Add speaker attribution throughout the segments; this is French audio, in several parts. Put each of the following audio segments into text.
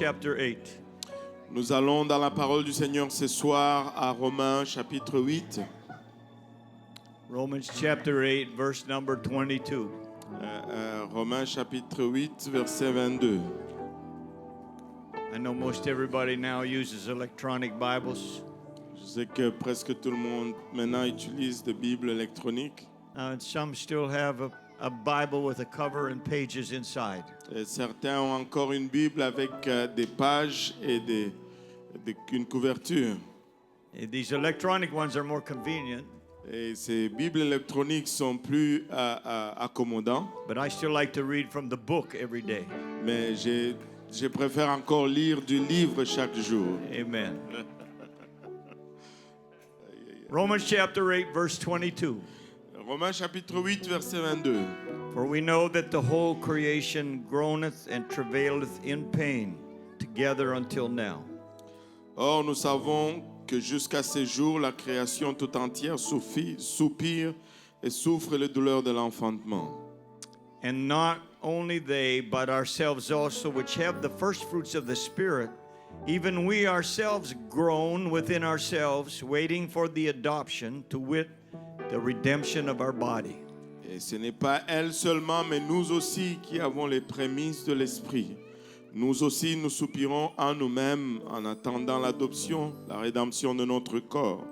Speaker 1: chapter 8.
Speaker 2: Nous allons dans la parole du Seigneur ce soir à Romains chapitre 8.
Speaker 1: Romans chapter 8, verse number 22.
Speaker 2: Romains chapitre 8, verset 22.
Speaker 1: I know most everybody now uses electronic Bibles.
Speaker 2: Je sais que presque tout le monde maintenant utilise des Bibles électroniques.
Speaker 1: And some still have a Bible with a cover and pages inside.
Speaker 2: Et certains ont encore une Bible avec des pages et une couverture.
Speaker 1: And these electronic ones are more convenient,
Speaker 2: Et ces Bibles électroniques sont plus accommodants.
Speaker 1: but I still like to read from the book every day.
Speaker 2: Mais je préfère encore lire du livre chaque jour.
Speaker 1: Amen. Romans chapter 8, verse 22.
Speaker 2: Romains chapitre 8, verset 22.
Speaker 1: For we know that the whole creation groaneth and travaileth in pain together until now.
Speaker 2: Or, nous savons que jusqu'à ce jour, la création tout entière soupire et souffre les douleurs de l'enfantement.
Speaker 1: And not only they, but ourselves also, which have the first fruits of the Spirit, even we ourselves groan within ourselves, waiting for the adoption, to wit, the redemption of our body.
Speaker 2: Et ce n'est pas elle seulement, mais nous aussi qui avons les prémices de l'Esprit. Nous aussi, nous soupirons en nous-mêmes en attendant l'adoption, la rédemption de notre corps.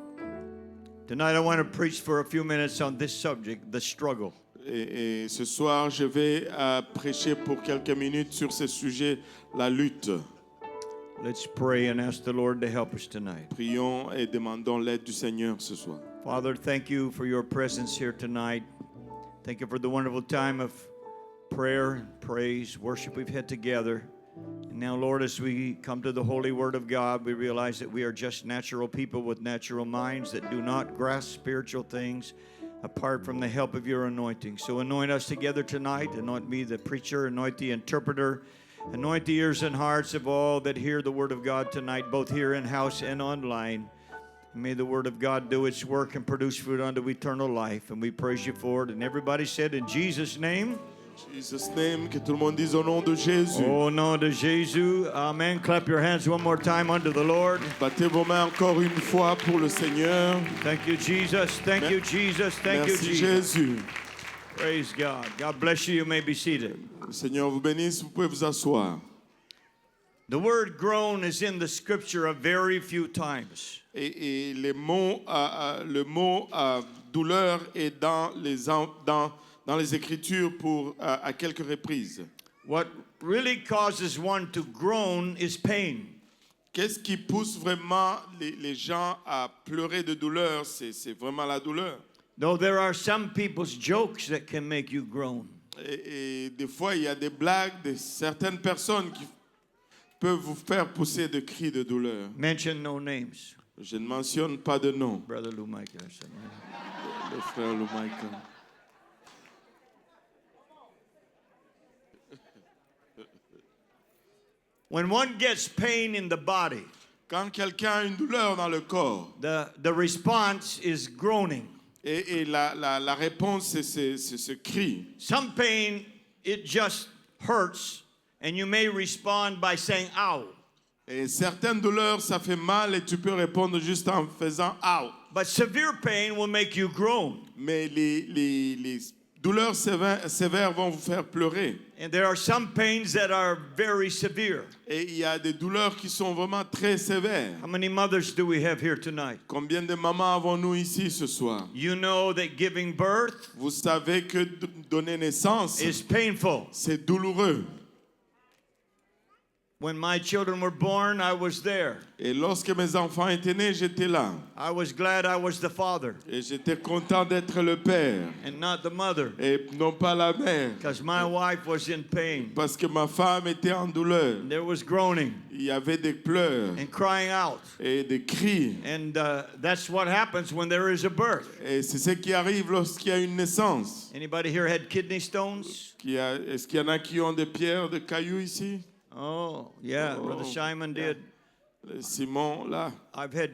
Speaker 1: Tonight I want to preach for a few minutes on this subject, the struggle.
Speaker 2: Et ce soir, je vais prêcher pour quelques minutes sur ce sujet, la lutte.
Speaker 1: Let's pray and ask the Lord to help us tonight.
Speaker 2: Prions et demandons l'aide du Seigneur ce soir.
Speaker 1: Father, thank you for your presence here tonight. Thank you for the wonderful time of prayer, praise, worship we've had together. And now, Lord, as we come to the holy word of God, we realize that we are just natural people with natural minds that do not grasp spiritual things apart from the help of your anointing. So anoint us together tonight. Anoint me, the preacher. Anoint the interpreter. Anoint the ears and hearts of all that hear the word of God tonight, both here in house and online. May the word of God do its work and produce fruit unto eternal life. And we praise you for it. And everybody said, in Jesus' name.
Speaker 2: Jesus' name, que tout le monde dise au nom de Jésus.
Speaker 1: Au nom de Jésus. Amen. Clap your hands one more time unto the Lord.
Speaker 2: Battez vos mains encore une fois pour le Seigneur.
Speaker 1: Thank you, Jesus. Thank you, Jesus. Thank you,
Speaker 2: Merci
Speaker 1: Jesus.
Speaker 2: Jésus.
Speaker 1: Praise God. God bless you. You may be seated.
Speaker 2: Le Seigneur vous bénisse, vous pouvez vous asseoir.
Speaker 1: The word groan is in the scripture a very few times.
Speaker 2: Et le mot douleur est dans les Écritures à quelques reprises.
Speaker 1: What really causes one to groan is pain.
Speaker 2: Qu'est-ce qui pousse vraiment les gens à pleurer de douleur? C'est vraiment la douleur.
Speaker 1: Though there are some people's jokes that can make you groan.
Speaker 2: Et des fois, il y a des blagues de certaines personnes qui peuvent vous faire pousser des cris de douleur.
Speaker 1: Mention no names.
Speaker 2: Je ne mentionne pas de nom.
Speaker 1: Brother Lou Michael.
Speaker 2: Le frère Lou Michael.
Speaker 1: When one gets pain in the body,
Speaker 2: Quand quelqu'un a une douleur dans le corps,
Speaker 1: the response is groaning.
Speaker 2: et la réponse, c'est ce cri.
Speaker 1: Some pain, it just hurts, and you may respond by saying, ow.
Speaker 2: Et certaines douleurs, ça fait mal et tu peux répondre juste en faisant « Ow ».
Speaker 1: But severe pain will make you groan.
Speaker 2: Mais les douleurs sévères vont vous faire pleurer.
Speaker 1: And there are some pains that are very severe.
Speaker 2: Et il y a des douleurs qui sont vraiment très sévères.
Speaker 1: How many mothers do we have here tonight?
Speaker 2: Combien de mamans avons-nous ici ce soir?
Speaker 1: You know that giving birth
Speaker 2: Vous savez que donner naissance,
Speaker 1: is painful.
Speaker 2: c'est douloureux.
Speaker 1: When my children were born, I was there.
Speaker 2: Et lorsque mes enfants étaient nés, j'étais là.
Speaker 1: I was glad I was the father
Speaker 2: Et j'étais content d'être le père
Speaker 1: and not the mother,
Speaker 2: et non pas la mère.
Speaker 1: because my wife was in pain.
Speaker 2: Parce que ma femme était en douleur.
Speaker 1: There was groaning
Speaker 2: Il y avait des pleurs
Speaker 1: and crying out.
Speaker 2: et des cris.
Speaker 1: And that's what happens when there is a birth.
Speaker 2: Et c'est ce qui arrive lorsqu'il y a une naissance.
Speaker 1: Anybody here had kidney stones?
Speaker 2: Est-ce qu'il y en a qui ont des pierres, des cailloux ici?
Speaker 1: Oh, yeah,
Speaker 2: Oh,
Speaker 1: Brother Simon did.
Speaker 2: Simon, là.
Speaker 1: I've had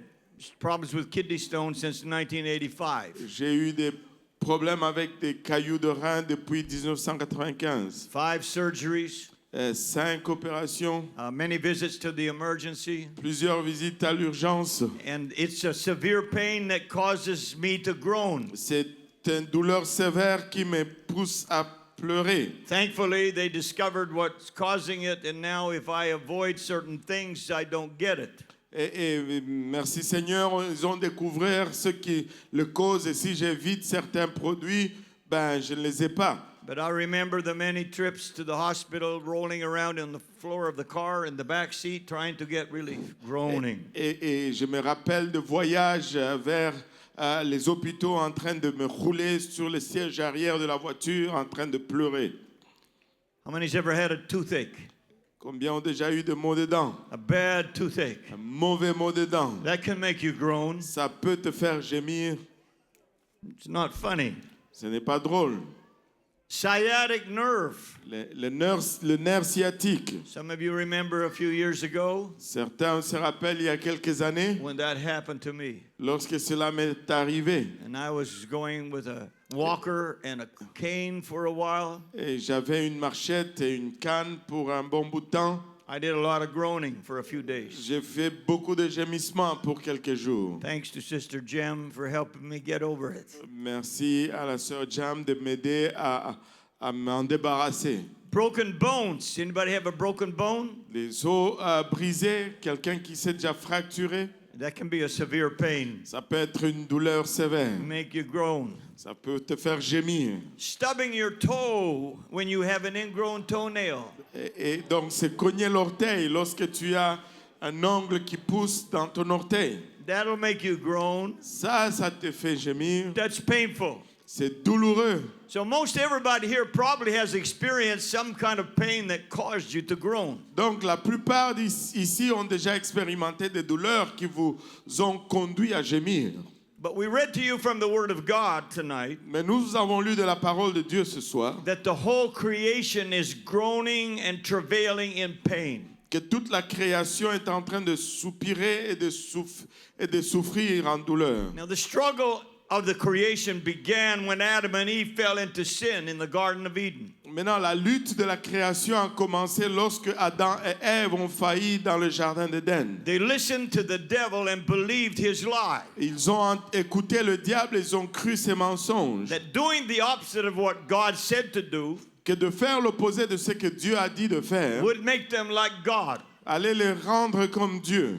Speaker 1: problems with kidney stones since 1985.
Speaker 2: J'ai eu des problèmes avec des cailloux de rein depuis 1995.
Speaker 1: 5 surgeries.
Speaker 2: 5 opérations,
Speaker 1: many visits to the emergency.
Speaker 2: plusieurs visites à l'urgence.
Speaker 1: And it's a severe pain that causes me to groan.
Speaker 2: C'est une douleur sévère qui me pousse à pleurer.
Speaker 1: Thankfully, they discovered what's causing it, and now if I avoid certain things, I don't get it.
Speaker 2: Et merci Seigneur, ils ont découvert ce qui le cause et si j'évite certains produits, ben je ne les ai pas.
Speaker 1: But I remember the many trips to the hospital, rolling around on the floor of the car in the back seat, trying to get relief, groaning.
Speaker 2: Et je me rappelle de voyages vers les hôpitaux en train de me rouler sur le siège arrière de la voiture en train de pleurer.
Speaker 1: How many's ever had a toothache?
Speaker 2: Combien ont déjà eu de maux de dents?
Speaker 1: A bad toothache.
Speaker 2: Un mauvais mot de dents.
Speaker 1: That can make you groan.
Speaker 2: Ça peut te faire gémir.
Speaker 1: It's not funny.
Speaker 2: Ce n'est pas drôle.
Speaker 1: Sciatic nerve.
Speaker 2: Le nerf sciatique.
Speaker 1: Some of you remember a few years ago
Speaker 2: Certains se rappellent il y a quelques années
Speaker 1: when that happened to me.
Speaker 2: lorsque cela m'est arrivé.
Speaker 1: And I was going with a walker and a cane for a while.
Speaker 2: Et j'avais une marchette et une canne pour un bon bout de temps.
Speaker 1: I did a lot of groaning for a few days.
Speaker 2: J'ai fait beaucoup de gémissements pour quelques jours.
Speaker 1: Thanks to Sister Jem for helping me get over it.
Speaker 2: Merci à la sœur Jam de m'aider à m'en débarrasser.
Speaker 1: Broken bones. Anybody have a broken bone?
Speaker 2: Les os brisés, quelqu'un qui s'est déjà fracturé,
Speaker 1: That can be a severe pain.
Speaker 2: ça peut être une douleur sévère.
Speaker 1: Make you groan.
Speaker 2: Ça peut te faire gémir.
Speaker 1: Stubbing your toe when you have an ingrown toenail.
Speaker 2: Et donc, c'est cogner l'orteil lorsque tu as un ongle qui pousse dans ton orteil.
Speaker 1: That'll make you groan.
Speaker 2: Ça te fait gémir.
Speaker 1: That's painful.
Speaker 2: C'est douloureux.
Speaker 1: So most everybody here probably has experienced some kind of pain that caused you to groan.
Speaker 2: Donc, la plupart ici ont déjà expérimenté des douleurs qui vous ont conduit à gémir.
Speaker 1: But we read to you from the Word of God tonight
Speaker 2: Mais nous avons lu de la parole de Dieu ce soir
Speaker 1: that the whole creation is groaning and travailing in pain.
Speaker 2: que toute la création est en train de soupirer et de souffrir en douleur.
Speaker 1: Now the struggle of the creation began when Adam and Eve fell into sin in the Garden of Eden.
Speaker 2: Maintenant, la lutte de la création a commencé lorsque Adam et Ève ont failli dans le jardin d'Éden.
Speaker 1: They listened to the devil and believed his lie.
Speaker 2: Ils ont écouté le diable, ils ont cru ses mensonges.
Speaker 1: That doing the opposite of what God said to do
Speaker 2: Que de faire l'opposé de ce que Dieu a dit de faire
Speaker 1: would make them like God.
Speaker 2: allait les rendre comme Dieu.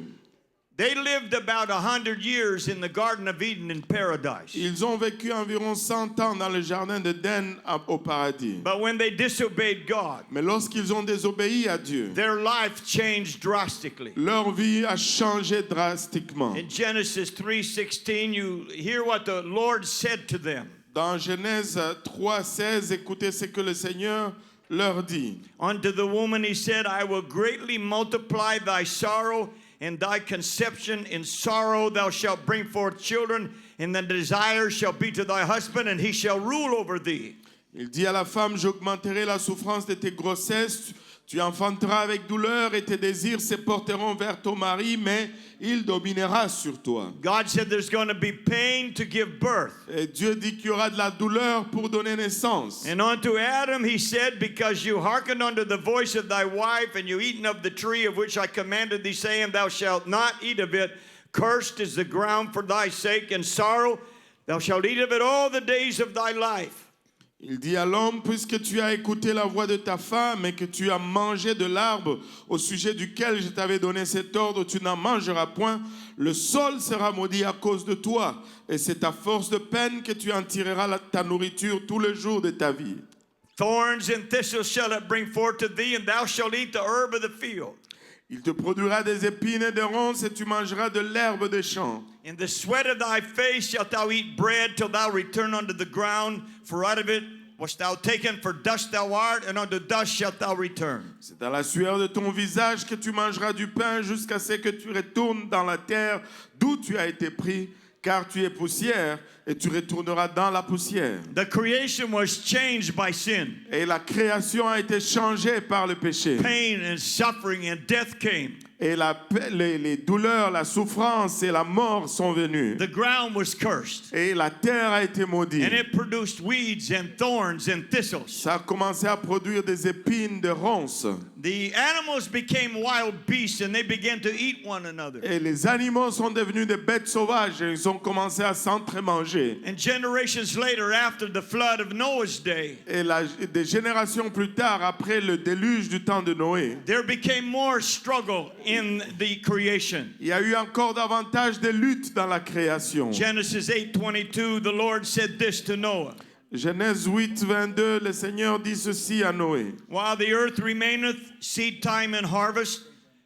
Speaker 1: They lived about 100 years in the Garden of Eden in paradise.
Speaker 2: Ils ont vécu environ 100 ans dans le jardin d'Éden au paradis.
Speaker 1: But when they disobeyed God,
Speaker 2: Mais lorsqu'ils ont désobéi à Dieu,
Speaker 1: their life changed drastically.
Speaker 2: leur vie a changé drastiquement.
Speaker 1: In Genesis 3:16, you hear what the Lord said to them.
Speaker 2: Dans Genèse 3:16, écoutez ce que le Seigneur leur dit.
Speaker 1: Unto the woman he said, I will greatly multiply thy sorrow and thy conception. In sorrow thou shalt bring forth children, and the desire shall be to thy husband, and he shall rule over thee.
Speaker 2: Il dit à la femme, j'augmenterai la souffrance de tes grossesses, tu enfanteras avec douleur et tes désirs se porteront vers ton mari, mais il dominera sur toi.
Speaker 1: God said there's going to be pain to give birth.
Speaker 2: Et Dieu dit qu'il y aura de la douleur pour donner naissance.
Speaker 1: And unto Adam he said, because you hearkened unto the voice of thy wife, and you eaten of the tree of which I commanded thee, saying, thou shalt not eat of it, cursed is the ground for thy sake, and sorrow thou shalt eat of it all the days of thy life.
Speaker 2: Il dit à l'homme, puisque tu as écouté la voix de ta femme et que tu as mangé de l'arbre au sujet duquel je t'avais donné cet ordre, tu n'en mangeras point, le sol sera maudit à cause de toi, et c'est à force de peine que tu en tireras ta nourriture tous les jours de ta vie.
Speaker 1: Thorns and thistles shall it bring forth to thee, and thou shalt eat the herb of the field.
Speaker 2: Il te produira des épines et des ronces, et tu mangeras de l'herbe des champs.
Speaker 1: In the sweat of thy face shalt thou eat bread till thou return unto the ground, for out of it wast thou taken, for dust thou art, and unto dust shalt thou return.
Speaker 2: C'est à la sueur de ton visage que tu mangeras du pain jusqu'à ce que tu retournes dans la terre d'où tu as été pris, car tu es poussière, et tu retourneras dans la poussière.
Speaker 1: The creation was changed by sin.
Speaker 2: Et la création a été changée par le péché.
Speaker 1: Pain and suffering and death came.
Speaker 2: Et les douleurs, la souffrance et la mort sont venues.
Speaker 1: The ground was cursed.
Speaker 2: Et la terre a été maudite.
Speaker 1: And it produced weeds and thorns and thistles.
Speaker 2: Ça a commencé à produire des épines, des ronces.
Speaker 1: The animals became wild beasts and they began to eat one another.
Speaker 2: Et les animaux sont devenus des bêtes sauvages et ils ont commencé à s'entremanger.
Speaker 1: And generations later, after the flood of Noah's day,
Speaker 2: Et des générations plus tard, après le déluge du temps de Noé,
Speaker 1: there became more struggle in the creation.
Speaker 2: il y a eu encore davantage de luttes dans la création.
Speaker 1: Genesis 8:22, the Lord said this to Noah.
Speaker 2: Genèse 8, 22, le Seigneur dit ceci à Noé.
Speaker 1: While the earth remaineth, seed time and harvest,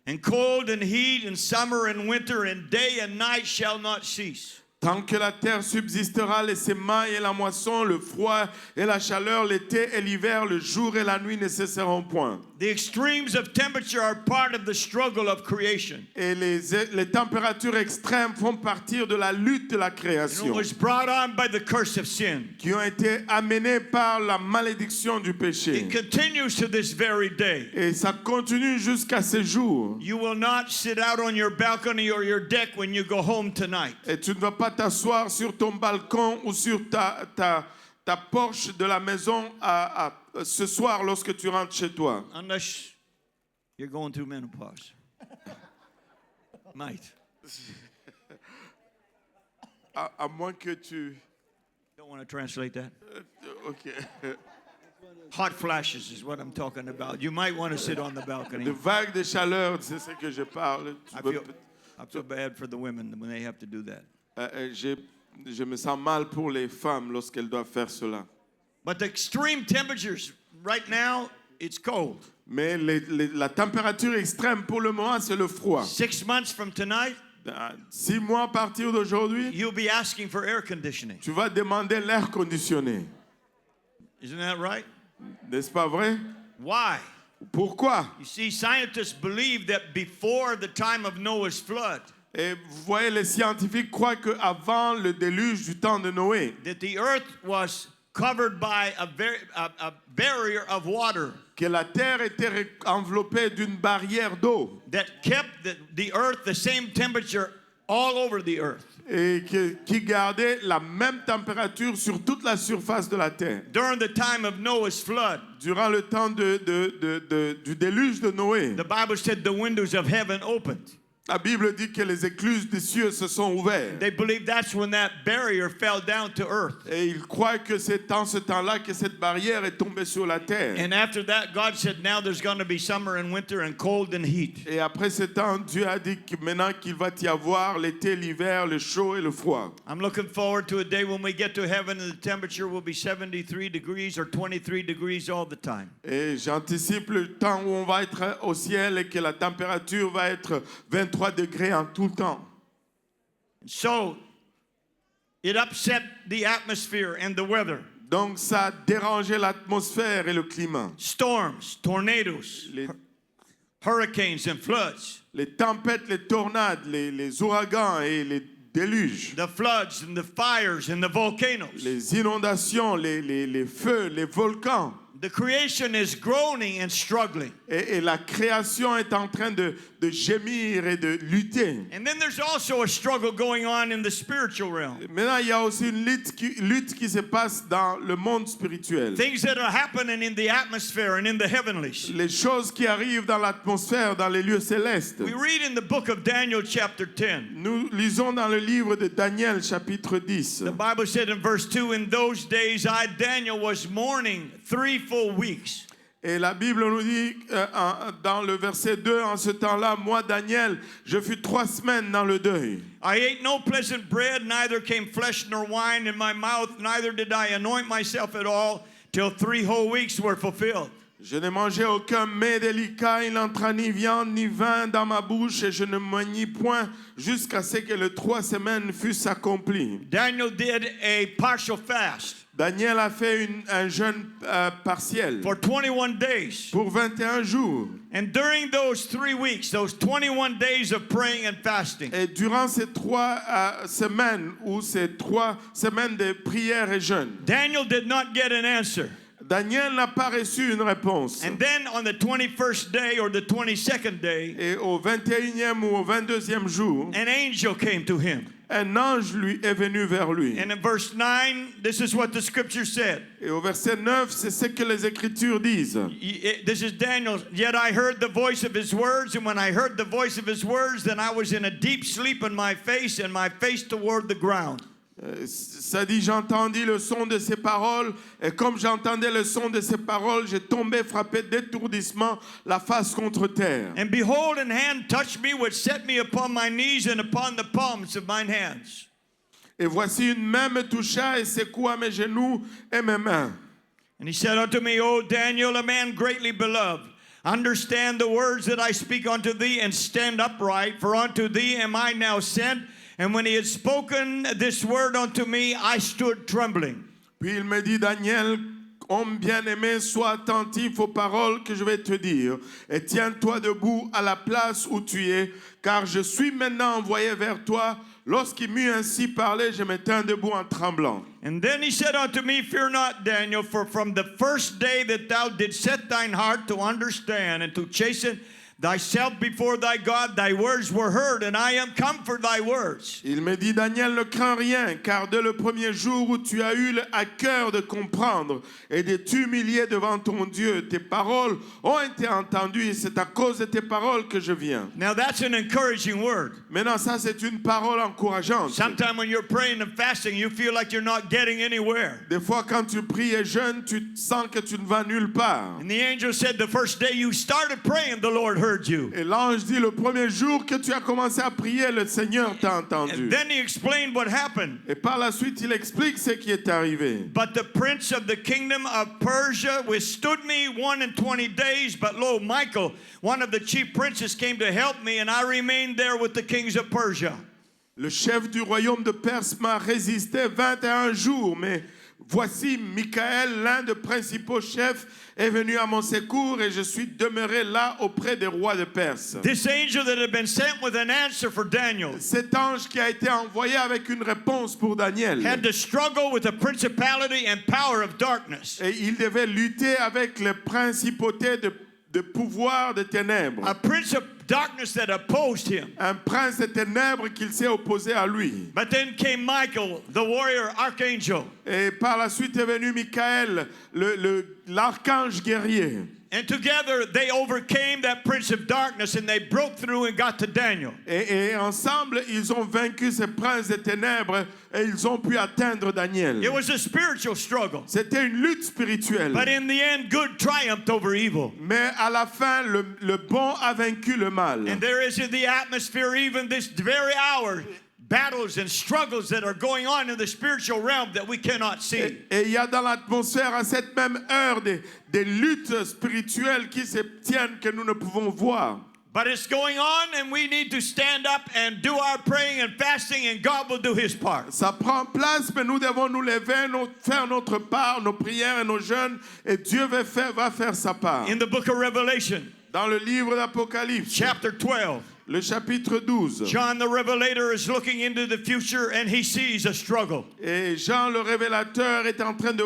Speaker 1: and cold and heat, and summer and winter, and day and night shall not cease.
Speaker 2: Tant que la terre subsistera, les semailles et la moisson, le froid et la chaleur, l'été et l'hiver, le jour et la nuit ne cesseront point.
Speaker 1: The extremes of temperature are part of the struggle of creation.
Speaker 2: Et les températures extrêmes font partie de la lutte de la
Speaker 1: And it
Speaker 2: création,
Speaker 1: was brought on by the curse of sin.
Speaker 2: qui ont été amenées par la malédiction du péché.
Speaker 1: It continues to this very day.
Speaker 2: Et ça continue jusqu'à ce jour.
Speaker 1: You will not sit out on your balcony or your deck when you go home tonight.
Speaker 2: Et tu ne vas pas t'asseoir sur ton balcon ou sur ta porche de la maison ce soir lorsque tu rentres chez toi.
Speaker 1: Unless you're going through menopause. Might.
Speaker 2: À moins que tu...
Speaker 1: Don't want to translate that.
Speaker 2: Ok.
Speaker 1: Hot flashes is what I'm talking about. You might want to sit on the balcony.
Speaker 2: De vagues de chaleur, c'est ce que je parle.
Speaker 1: I feel bad for the women when they have to do that.
Speaker 2: Je me sens mal pour les femmes lorsqu'elles doivent faire cela.
Speaker 1: But the extreme temperatures right now, it's cold.
Speaker 2: Mais la température extrême pour le moment, c'est le froid.
Speaker 1: 6 months from tonight,
Speaker 2: 6 mois à partir d'aujourd'hui,
Speaker 1: you'll be asking for air conditioning.
Speaker 2: tu vas demander l'air conditionné.
Speaker 1: Isn't that right?
Speaker 2: N'est-ce pas vrai?
Speaker 1: Why?
Speaker 2: Pourquoi?
Speaker 1: You see, scientists believe that before the time of Noah's flood,
Speaker 2: Et vous voyez, les scientifiques croient qu'avant le déluge du temps de Noé,
Speaker 1: that the earth was covered by a barrier of water
Speaker 2: que la terre était enveloppée d'une barrière d'eau
Speaker 1: that kept the earth the same temperature all over the earth.
Speaker 2: et qui gardait la même température sur toute la surface de la terre.
Speaker 1: During the time of Noah's flood,
Speaker 2: Durant le temps du déluge de Noé,
Speaker 1: the Bible said the windows of heaven opened.
Speaker 2: la Bible dit que les écluses des cieux se sont ouvertes.
Speaker 1: They believe that's when that barrier fell down to earth.
Speaker 2: Et ils croient que c'est en ce temps-là que cette barrière est tombée sur la terre.
Speaker 1: And after that, God said, now there's going to be summer and winter and cold and heat.
Speaker 2: Et après ce temps, Dieu a dit que maintenant qu'il va y avoir l'été, l'hiver, le chaud et le froid.
Speaker 1: I'm looking forward to a day when we get to heaven and the temperature will be 73 degrees or 23 degrees all the time.
Speaker 2: Et j'anticipe le temps où on va être au ciel et que la température va être 23 degrés en tout le temps.
Speaker 1: So, it upset the atmosphere and the weather.
Speaker 2: Donc ça a dérangé l'atmosphère et le climat.
Speaker 1: Storms, tornadoes, hurricanes and floods.
Speaker 2: Les tempêtes, les tornades, les ouragans et les déluges.
Speaker 1: The floods and the fires and the volcanoes.
Speaker 2: Les inondations, les feux, les volcans.
Speaker 1: The creation is groaning and struggling.
Speaker 2: Et la création est en train de gémir et de lutter.
Speaker 1: And then there's also a struggle going on in the spiritual realm.
Speaker 2: Maintenant, il y a aussi une lutte qui se passe dans le monde spirituel.
Speaker 1: Things that are happening in the atmosphere and in the heavenlies.
Speaker 2: Les choses qui arrivent dans l'atmosphère, dans les lieux célestes.
Speaker 1: We read in the book of Daniel chapter 10.
Speaker 2: Nous lisons dans le livre de Daniel chapitre 10.
Speaker 1: The Bible said in verse 2, in those days I, Daniel, was mourning 3 full weeks.
Speaker 2: Et la Bible nous dit dans le verset 2, en ce temps-là, moi, Daniel, je fus 3 semaines dans le deuil.
Speaker 1: I ate no pleasant bread, neither came flesh nor wine in my mouth, neither did I anoint myself at all, till 3 whole weeks were fulfilled.
Speaker 2: Je n'ai mangé aucun mets délicat, il n'entra ni viande ni vin dans ma bouche, et je ne m'ennuie point jusqu'à ce que les 3 semaines fussent accomplies.
Speaker 1: Daniel did a partial fast
Speaker 2: Daniel a fait un jeûne partiel
Speaker 1: for 21 days.
Speaker 2: pour 21 jours.
Speaker 1: And during those 3 weeks, those 21 days of praying and fasting,
Speaker 2: Et durant ces 3 semaines, ou ces 3 semaines de prière et jeûne,
Speaker 1: Daniel did not get an answer.
Speaker 2: Daniel n'a pas reçu une réponse.
Speaker 1: And then on the 21st day or the 22nd day,
Speaker 2: Et au 21e ou au 22e jour,
Speaker 1: an angel came to him.
Speaker 2: un ange lui est venu vers lui.
Speaker 1: And in verse 9, this is what the scripture said.
Speaker 2: Et au verset 9, c'est ce que les Écritures disent.
Speaker 1: This is Daniel. Yet I heard the voice of his words, and when I heard the voice of his words, then I was in a deep sleep on my face, and my face toward the ground.
Speaker 2: Ça dit, j'entendis le son de ses paroles, et comme j'entendais le son de ses paroles, j'ai tombé frappé d'étourdissement, la face contre terre.
Speaker 1: And behold, an hand touched me, which set me upon my knees and upon the palms of mine hands.
Speaker 2: Et voici une main me toucha et secoua mes genoux et mes mains.
Speaker 1: And he said unto me, O Daniel, a man greatly beloved, understand the words that I speak unto thee, and stand upright, for unto thee am I now sent. And when he had spoken this word unto me, I stood trembling.
Speaker 2: Puis il me dit, Daniel, homme bien-aimé, sois attentif aux paroles que je vais te dire, et tiens-toi debout à la place où tu es, car je suis maintenant envoyé vers toi. Lorsqu'il m'eut ainsi parlé, je me tins debout en tremblant.
Speaker 1: And then he said unto me, Fear not, Daniel, for from the first day that thou didst set thine heart to understand and to chasten thyself before thy God, thy words were heard, and I am come for thy words.
Speaker 2: Il me dit, Daniel, ne crains rien, car dès le premier jour où tu as eu à cœur de comprendre et de t'humilier devant ton Dieu, tes paroles ont été entendues, et c'est à cause de tes paroles que je viens.
Speaker 1: Now that's an encouraging word.
Speaker 2: Maintenant, ça, c'est une parole encourageante.
Speaker 1: Sometimes when you're praying and fasting, you feel like you're not getting anywhere.
Speaker 2: Des fois, quand tu pries et jeûnes, tu sens que tu ne vas nulle part.
Speaker 1: And the angel said the first day you started praying, the Lord heard you.
Speaker 2: Et l'ange dit, le premier jour que tu as commencé à prier, le Seigneur t'a entendu.
Speaker 1: And then he explained what happened.
Speaker 2: Et par la suite, il explique ce qui est arrivé.
Speaker 1: But the prince of the kingdom of Persia withstood me 21 days. But lo, Michael, one of the chief princes, came to help me, and I remained there with the kings of Persia.
Speaker 2: Le chef du royaume de Perse m'a résisté 21 jours, mais voici Michael, l'un des principaux chefs, est venu à mon secours, et je suis demeuré là auprès des rois de Perse.
Speaker 1: This angel that had been sent with an answer for Daniel
Speaker 2: Cet ange qui a été envoyé avec une réponse pour Daniel.
Speaker 1: had to struggle with the principality and power of darkness.
Speaker 2: Et il devait lutter avec les principautés de pouvoir de ténèbres.
Speaker 1: A prince of darkness that opposed him.
Speaker 2: Un prince de ténèbres qu'il s'est opposé à lui.
Speaker 1: But then came Michael, the warrior archangel.
Speaker 2: Et par la suite est venu Michael, l'archange guerrier.
Speaker 1: And together they overcame that prince of darkness, and they broke through and got to Daniel.
Speaker 2: Et ensemble, ils ont vaincu ces princes des ténèbres et ils ont pu atteindre Daniel.
Speaker 1: It was a spiritual struggle.
Speaker 2: C'était une lutte spirituelle.
Speaker 1: But in the end, good triumphed over evil.
Speaker 2: Mais à la fin, le bon a vaincu le mal.
Speaker 1: And there is in the atmosphere, even this very hour, battles and struggles that are going on in the spiritual realm that we cannot see.
Speaker 2: Et il y a dans l'atmosphère à cette même heure des luttes spirituelles qui se tiennent que nous ne pouvons voir.
Speaker 1: But it's going on, and we need to stand up and do our praying and fasting, and God will do His part.
Speaker 2: Ça prend place, mais nous devons nous lever, faire notre part, nos prières et nos jeûnes, et Dieu va faire sa part.
Speaker 1: In the book of Revelation,
Speaker 2: Dans le livre d'Apocalypse,
Speaker 1: chapter 12,
Speaker 2: le chapitre 12,
Speaker 1: John the Revelator is looking into the future, and he sees a struggle.
Speaker 2: et Jean le révélateur est en train de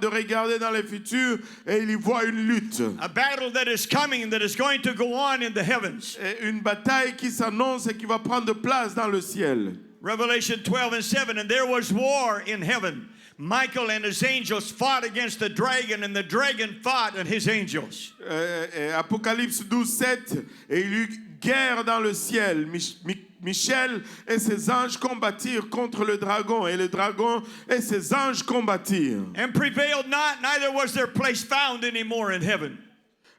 Speaker 2: regarder dans le futur, et il y voit une lutte.
Speaker 1: A battle that is coming, that is going to go on in the heavens.
Speaker 2: Et une bataille qui s'annonce et qui va prendre place dans le ciel.
Speaker 1: Revelation 12 and 7, and there was war in heaven. Michael and his angels fought against the dragon, and the dragon fought and his angels.
Speaker 2: Apocalypse 12, 7, et il y eut guerre dans le ciel. Michel et ses anges combattirent contre le dragon, et le dragon et ses anges combattirent.
Speaker 1: And prevailed not, neither was their place found anymore in heaven.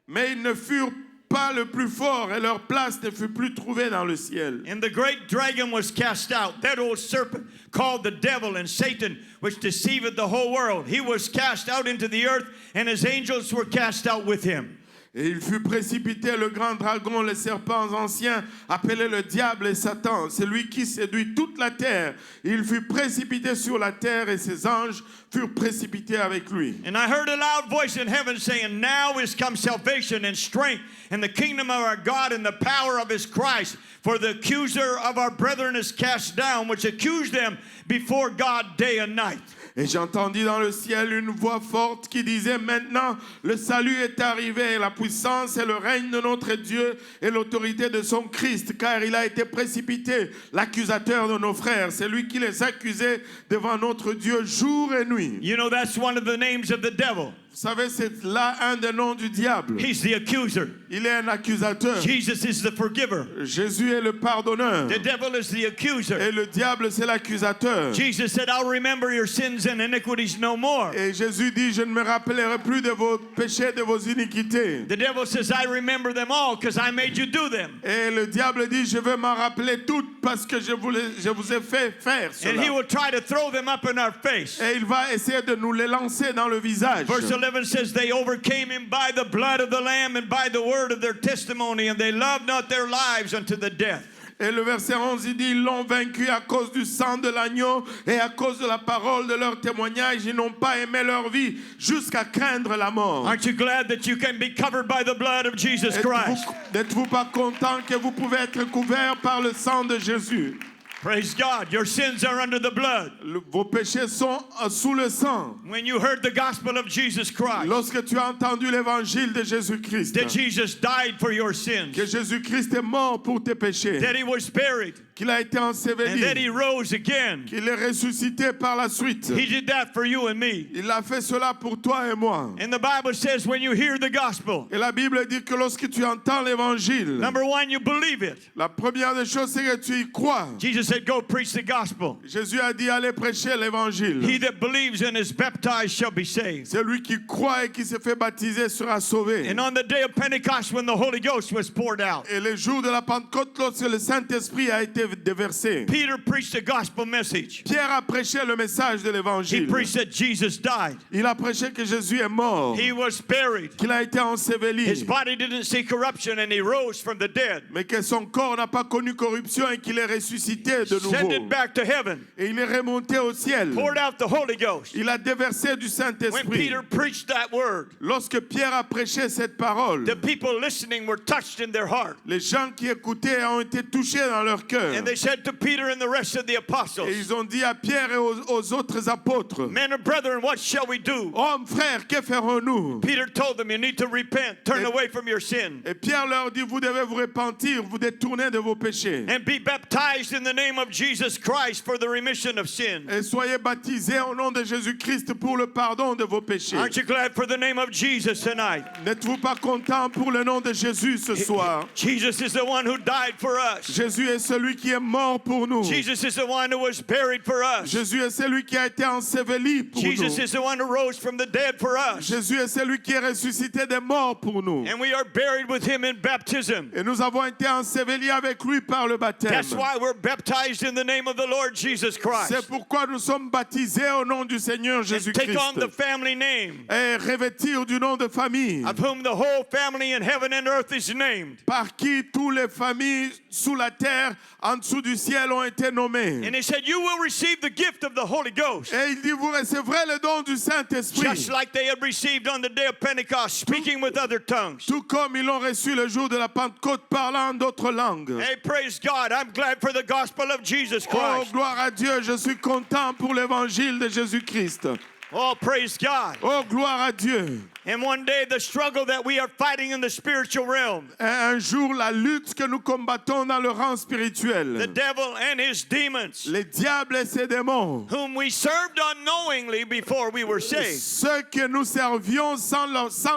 Speaker 2: Mais ils ne furent pas le plus fort et leur place ne fut plus trouvée dans le ciel.
Speaker 1: And the great dragon was cast out, that old serpent called the devil and Satan, which deceiveth the whole world. He was cast out into the earth, and his angels were cast out with him.
Speaker 2: Et il fut précipité le grand dragon, les serpents anciens, appelés le diable et Satan, celui qui séduit toute la terre. Il fut précipité sur la terre et ses anges furent précipités avec lui.
Speaker 1: And I heard a loud voice in heaven saying, Now is come salvation and strength and the kingdom of our God and the power of his Christ. For the accuser of our brethren is cast down, which accused them before God day and night.
Speaker 2: Et j'entendis dans le ciel une voix forte qui disait, maintenant le salut est arrivé, la puissance et le règne de notre Dieu et l'autorité de son Christ, car il a été précipité, l'accusateur de nos frères. C'est lui qui les accusait devant notre Dieu jour et nuit.
Speaker 1: You know, that's one of the names of the devil.
Speaker 2: Vous savez, c'est là un des noms du diable.
Speaker 1: He's the accuser.
Speaker 2: Il est un accusateur.
Speaker 1: Jesus is the forgiver.
Speaker 2: Jésus est le pardonneur.
Speaker 1: The devil is the accuser.
Speaker 2: Et le diable, c'est l'accusateur.
Speaker 1: Jesus said, I'll remember your sins and iniquities no more.
Speaker 2: Et Jésus dit, je ne me rappellerai plus de vos péchés, de vos iniquités.
Speaker 1: The devil says, I remember them all because I made you do them.
Speaker 2: Et le diable dit, je vais m'en rappeler toutes parce que je vous ai fait faire cela.
Speaker 1: And he will try to throw them up in our face.
Speaker 2: Et il va essayer de nous les lancer dans le visage.
Speaker 1: Verse 11 says, they overcame him by the blood of the Lamb and by the word of their testimony, and they loved not their lives unto the death.
Speaker 2: Et le verset 11, il dit, ils l'ont vaincu à cause du sang de l'agneau et à cause de la parole de leur témoignage. Ils n'ont pas aimé leur vie jusqu'à craindre la mort.
Speaker 1: Aren't you glad that you can be covered by the blood of Jesus Christ?
Speaker 2: N'êtes-vous pas content que vous pouvez être couvert par le sang de Jésus?
Speaker 1: Praise God. Your sins are under the blood.
Speaker 2: Vos péchés sont sous le sang.
Speaker 1: When you heard the gospel of Jesus Christ,
Speaker 2: Lorsque tu as entendu l'évangile de Jésus-Christ,
Speaker 1: that Jesus died for your sins,
Speaker 2: que Jésus-Christ est mort pour tes péchés,
Speaker 1: that he was buried,
Speaker 2: qu'il a été
Speaker 1: and that he
Speaker 2: enseveli,
Speaker 1: rose again.
Speaker 2: qu'il est ressuscité par la suite.
Speaker 1: He did that for you and me.
Speaker 2: Il a fait cela pour toi et moi.
Speaker 1: And the Bible says when you hear the gospel,
Speaker 2: Et la Bible dit que lorsque tu entends l'évangile,
Speaker 1: number one, you believe it.
Speaker 2: la première des choses, c'est que tu y crois.
Speaker 1: Jesus said, go preach the gospel.
Speaker 2: Jésus a dit, allez prêcher l'évangile.
Speaker 1: He that believes and is baptized shall be saved.
Speaker 2: Celui qui croit et qui se fait baptiser sera sauvé.
Speaker 1: And on the day of Pentecost, when the Holy Ghost was poured out,
Speaker 2: Et le jour de la Pentecôte, lorsque le Saint-Esprit a été déversé,
Speaker 1: Peter preached a gospel message.
Speaker 2: Pierre a prêché le message de
Speaker 1: He
Speaker 2: l'évangile.
Speaker 1: preached that Jesus died.
Speaker 2: Il a prêché que Jésus est mort,
Speaker 1: He was buried.
Speaker 2: qu'il a été
Speaker 1: His
Speaker 2: enseveli,
Speaker 1: body didn't see corruption and he rose from the dead.
Speaker 2: mais que son corps n'a pas connu corruption et qu'il est ressuscité de
Speaker 1: Sent it
Speaker 2: nouveau.
Speaker 1: back to heaven.
Speaker 2: Et il est remonté au ciel.
Speaker 1: Poured out the Holy Ghost.
Speaker 2: Il a déversé du
Speaker 1: When
Speaker 2: Saint-Esprit.
Speaker 1: Peter preached that word,
Speaker 2: Lorsque Pierre a prêché cette parole,
Speaker 1: the people listening were touched in their heart.
Speaker 2: les gens qui écoutaient ont été touchés dans leur cœur.
Speaker 1: And they said to Peter and the rest of the apostles,
Speaker 2: Et ils ont dit à Pierre et aux autres apôtres,
Speaker 1: men and brethren, what shall we do?
Speaker 2: hommes, frères, que ferons-nous?
Speaker 1: Peter told them, you need to repent, turn
Speaker 2: Et-
Speaker 1: away from your sin,
Speaker 2: Et Pierre leur dit, vous devez vous repentir, vous détourner de vos péchés.
Speaker 1: and be baptized in the name of Jesus Christ for the remission of sin.
Speaker 2: Et soyez baptisés au nom de Jésus-Christ pour le pardon de vos péchés.
Speaker 1: Aren't you glad for the name of Jesus tonight?
Speaker 2: N'êtes-vous pas content pour le nom de Jésus ce soir?
Speaker 1: Jesus is the one who died for us.
Speaker 2: Jésus est celui qui est mort pour nous.
Speaker 1: Jesus is the one who was buried for us.
Speaker 2: Jésus est celui qui a été enseveli pour
Speaker 1: Jesus
Speaker 2: nous.
Speaker 1: is the one who rose from the dead for us.
Speaker 2: Jésus est celui qui est ressuscité des morts pour nous.
Speaker 1: And we are buried with him in baptism.
Speaker 2: Et nous avons été ensevelis avec lui par le baptême.
Speaker 1: That's why we're baptized in the name of the Lord Jesus Christ.
Speaker 2: C'est pourquoi nous sommes baptisés au nom du Seigneur
Speaker 1: And take on the
Speaker 2: Jésus-Christ.
Speaker 1: family name,
Speaker 2: Et revêtir du nom de famille,
Speaker 1: of whom the whole family in heaven and earth is named.
Speaker 2: par qui toutes les familles sous la terre, en dessous du ciel, ont été nommées.
Speaker 1: And he said, you will receive the gift of the Holy Ghost,
Speaker 2: Et il dit, vous recevrez le don du Saint-Esprit,
Speaker 1: just like they had received on the day of Pentecost, speaking with other tongues.
Speaker 2: tout comme ils l'ont reçu le jour de la Pentecôte, parlant en d'autres langues.
Speaker 1: Hey, praise God. I'm glad for the gospel of Jesus
Speaker 2: Oh,
Speaker 1: Christ.
Speaker 2: gloire à Dieu, je suis content pour l'évangile de Jésus-Christ.
Speaker 1: Oh, praise God.
Speaker 2: Oh, gloire à Dieu.
Speaker 1: And one day, the struggle that we are fighting in the spiritual realm,
Speaker 2: Et un jour, la lutte que nous combattons dans le rang
Speaker 1: the
Speaker 2: spirituel,
Speaker 1: devil and his demons,
Speaker 2: les diables et ses démons,
Speaker 1: whom we served unknowingly before we were saved.
Speaker 2: ceux que nous servions sans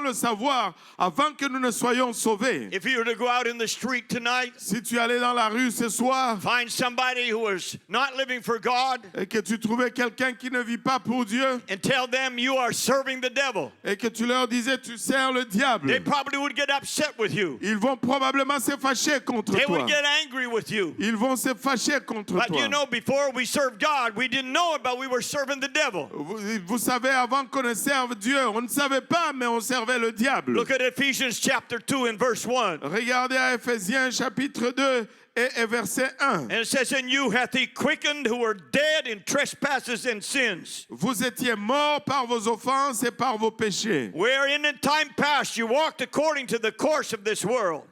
Speaker 2: le savoir avant que nous ne soyons sauvés.
Speaker 1: If you were to go out in the street tonight,
Speaker 2: Si tu allais dans la rue ce soir
Speaker 1: find somebody who is not living for God,
Speaker 2: et que tu trouvais quelqu'un qui ne vit pas pour Dieu
Speaker 1: and tell them you are serving the devil,
Speaker 2: et que tu leur leur disais, tu sers le diable,
Speaker 1: they probably would get upset with you.
Speaker 2: ils vont probablement se fâcher contre
Speaker 1: They
Speaker 2: toi.
Speaker 1: would get angry with you.
Speaker 2: Ils vont se fâcher contre
Speaker 1: But
Speaker 2: toi.
Speaker 1: you know, before we served God, we didn't know it, but we were serving the devil.
Speaker 2: Vous savez, avant qu'on ne serve Dieu, on ne savait pas, mais on servait le diable.
Speaker 1: Look at Ephesians chapter 2 and verse 1.
Speaker 2: Regardez à Ephésiens chapitre 2 et verset 1.
Speaker 1: And it says, "And you hath he quickened who were dead in trespasses and sins,
Speaker 2: Vous étiez morts par vos offenses et par vos péchés,
Speaker 1: wherein in time past you walked according to the course of this world."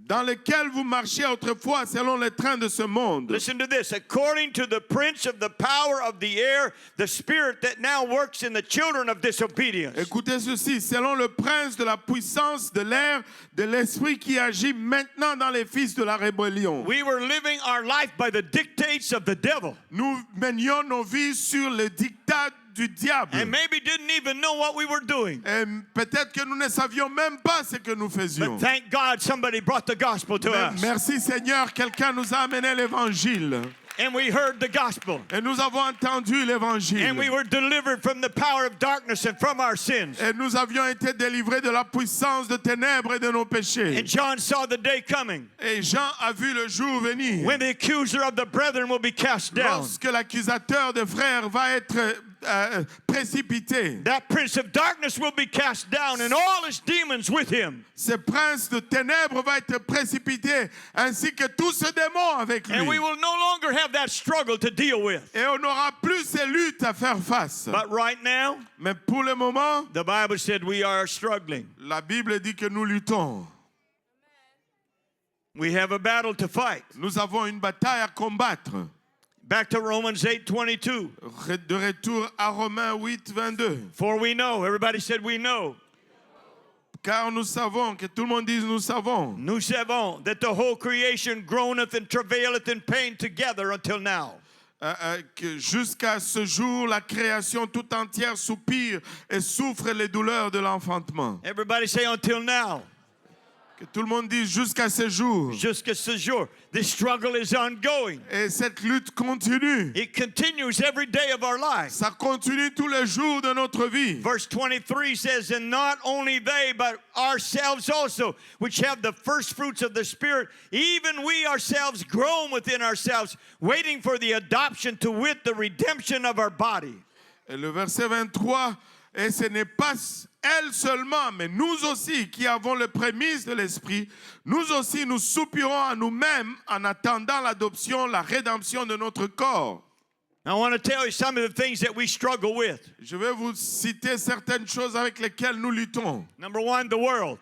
Speaker 2: dans lesquels vous marchiez autrefois selon les trains de ce monde,
Speaker 1: Listen to this. According to the prince of the power of the air, the spirit that now works in the children of disobedience.
Speaker 2: Écoutez ceci, selon le prince de la puissance de l'air, de l'esprit qui agit maintenant dans les fils de la rébellion.
Speaker 1: We were living our life by the dictates of the devil,
Speaker 2: Nous menions nos vies sur le diktat du diable.
Speaker 1: and maybe didn't even know what we were doing.
Speaker 2: Et peut-être que nous ne savions même pas ce que nous faisions.
Speaker 1: But thank God somebody brought the gospel to
Speaker 2: Mais
Speaker 1: us.
Speaker 2: merci Seigneur, quelqu'un nous a amené l'évangile.
Speaker 1: And we heard the gospel.
Speaker 2: Et nous avons entendu l'évangile.
Speaker 1: And we were delivered from the power of darkness and from our sins.
Speaker 2: Et nous avions été délivrés de la puissance de ténèbres et de nos péchés.
Speaker 1: And John saw the day coming
Speaker 2: Et Jean a vu le jour venir.
Speaker 1: when the accuser of the brethren will be cast down.
Speaker 2: Lorsque l'accusateur de frères va être précipité.
Speaker 1: That prince of darkness will be cast down and all his demons with him.
Speaker 2: Ce prince de ténèbres va être précipité, ainsi que tous ces démons avec lui.
Speaker 1: And we will no longer have that struggle to deal with.
Speaker 2: Et on n'aura plus ces luttes à faire face.
Speaker 1: But right now,
Speaker 2: Mais pour le moment,
Speaker 1: the Bible said we are struggling.
Speaker 2: la Bible dit que nous luttons.
Speaker 1: We have a battle to fight.
Speaker 2: Nous avons une bataille à combattre.
Speaker 1: Back to Romans 8:22.
Speaker 2: De retour à Romains 8, 22.
Speaker 1: For we know, everybody said we know.
Speaker 2: Car nous savons, que tout le monde dise nous savons,
Speaker 1: Nous savons that the whole creation groaneth and travaileth in pain together until now.
Speaker 2: que jusqu'à ce jour, la création tout entière soupire et souffre les douleurs de l'enfantement.
Speaker 1: Everybody say until now.
Speaker 2: Que tout le monde dise jusqu'à ce jour.
Speaker 1: Jusqu'à ce jour. This struggle is ongoing.
Speaker 2: Et cette lutte continue.
Speaker 1: It continues every day of our lives.
Speaker 2: Ça continue tous les jours de notre vie.
Speaker 1: Verse 23 says, "And not only they, but ourselves also, which have the first fruits of the Spirit, even we ourselves groan within ourselves, waiting for the adoption, to wit, the redemption of our body."
Speaker 2: Et le verset 23, et ce n'est pas elle seulement, mais nous aussi qui avons les prémices de l'Esprit, nous aussi nous soupirons à nous-mêmes en attendant l'adoption, la rédemption de notre corps.
Speaker 1: I want to tell you some of the things that we struggle with.
Speaker 2: Je vais vous citer certaines choses avec lesquelles nous luttons.
Speaker 1: Number one, the world.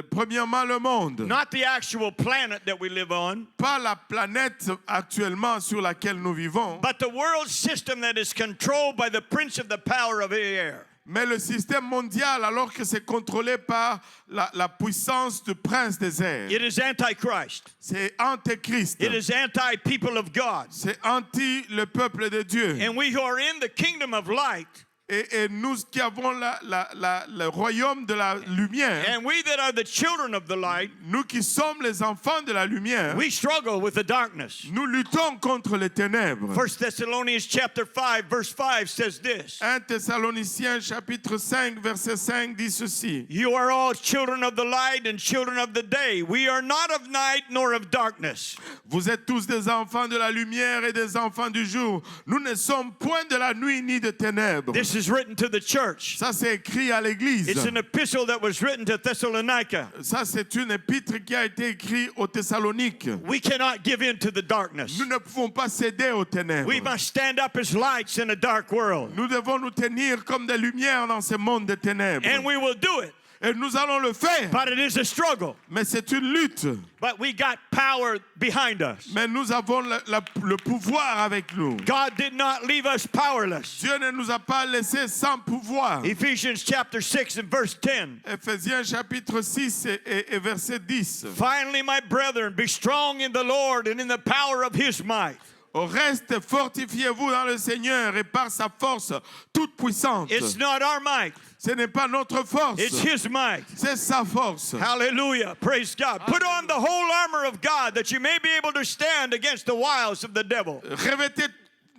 Speaker 2: Premièrement, le monde.
Speaker 1: Not the actual planet that we live on,
Speaker 2: Pas la planète actuellement sur laquelle nous vivons,
Speaker 1: but the world system that is controlled by the prince of the power of the air.
Speaker 2: mais le système mondial, alors que c'est contrôlé par la puissance du prince des airs.
Speaker 1: It is antichrist.
Speaker 2: C'est antéchrist.
Speaker 1: It is anti-people of God.
Speaker 2: C'est anti le peuple de Dieu.
Speaker 1: And we who are in the kingdom of light,
Speaker 2: Et nous qui avons le royaume de la lumière,
Speaker 1: and we that are the children of the light,
Speaker 2: nous qui sommes les enfants de la lumière,
Speaker 1: we struggle with the darkness.
Speaker 2: nous luttons contre les ténèbres.
Speaker 1: 1 Thessalonians chapter 5 verse 5 says this:
Speaker 2: 1 Thessaloniciens chapitre 5 verset 5 dit ceci.
Speaker 1: "You are all children of the light and children of the day. We are not of night nor of darkness."
Speaker 2: Vous êtes tous des enfants de la lumière et des enfants du jour. Nous ne sommes point de la nuit ni de ténèbres.
Speaker 1: This is written to the church.
Speaker 2: Ça c'est écrit à l'église.
Speaker 1: It's an epistle that was written to Thessalonica.
Speaker 2: Ça c'est une épître qui a été écrite aux Thessaloniques.
Speaker 1: We cannot give in to the darkness.
Speaker 2: Nous ne pouvons pas céder aux ténèbres.
Speaker 1: We must stand up as lights in a dark world.
Speaker 2: Nous devons nous tenir comme des lumières dans ce monde de ténèbres.
Speaker 1: And we will do it.
Speaker 2: Et nous allons le faire.
Speaker 1: But it is a struggle.
Speaker 2: Mais c'est une lutte.
Speaker 1: But we got power behind us.
Speaker 2: Mais nous avons le pouvoir avec nous.
Speaker 1: God did not leave us powerless.
Speaker 2: Dieu ne nous a pas laissés sans pouvoir.
Speaker 1: Ephesians chapter 6 and verse 10.
Speaker 2: Éphésiens chapitre 6 et verset 10.
Speaker 1: Finally, my brethren, be strong in the Lord and in the power of his might.
Speaker 2: Au reste, fortifiez-vous dans le Seigneur et par sa force toute puissante.
Speaker 1: It's not our might.
Speaker 2: Ce n'est pas notre force.
Speaker 1: It's his might.
Speaker 2: C'est sa force.
Speaker 1: Hallelujah. Praise God. Put on the whole armor of God that you may be able to stand against the wiles of the devil.
Speaker 2: Revêtez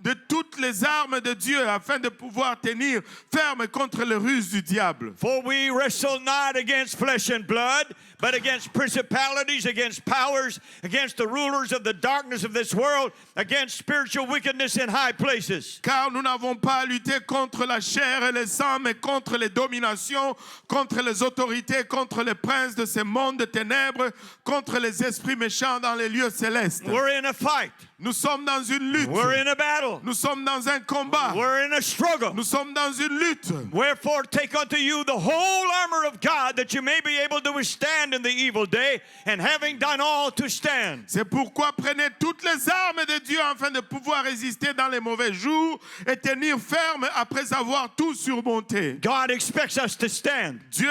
Speaker 2: de toutes les armes de Dieu afin de pouvoir tenir ferme contre les ruses du diable.
Speaker 1: For we wrestle not against flesh and blood, but against principalities, against powers, against the rulers of the darkness of this world, against spiritual wickedness in high places.
Speaker 2: Car nous n'avons pas à lutter contre la chair et le sang, mais contre les dominations, contre les autorités, contre les princes de ce monde de ténèbres, contre les esprits méchants dans les lieux célestes.
Speaker 1: We're in a fight.
Speaker 2: Nous sommes dans une lutte.
Speaker 1: We're in a battle.
Speaker 2: Nous sommes dans un combat.
Speaker 1: We're in a struggle.
Speaker 2: Nous sommes dans une lutte.
Speaker 1: Wherefore take unto you the whole armor of God, that you may be able to withstand in the evil day, and having done all to stand.
Speaker 2: C'est pourquoi prenez toutes les armes de Dieu afin de pouvoir résister dans les mauvais jours et tenir ferme après avoir tout surmonté.
Speaker 1: God expects us to stand.
Speaker 2: Dieu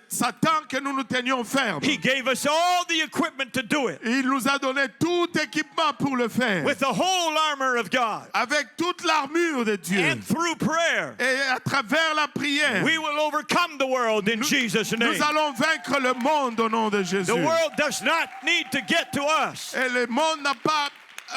Speaker 2: s'attend que nous nous tenions fermes.
Speaker 1: He gave us all the equipment to do it.
Speaker 2: Il nous a donné tout équipement pour le faire.
Speaker 1: With the whole armor of God.
Speaker 2: Avec toute l'armure de Dieu.
Speaker 1: And through prayer.
Speaker 2: Et à travers la prière.
Speaker 1: We will overcome the world in Jesus' name.
Speaker 2: Nous allons vaincre le monde au nom de Jésus.
Speaker 1: The world does not need to get to us.
Speaker 2: Et le monde n'a pas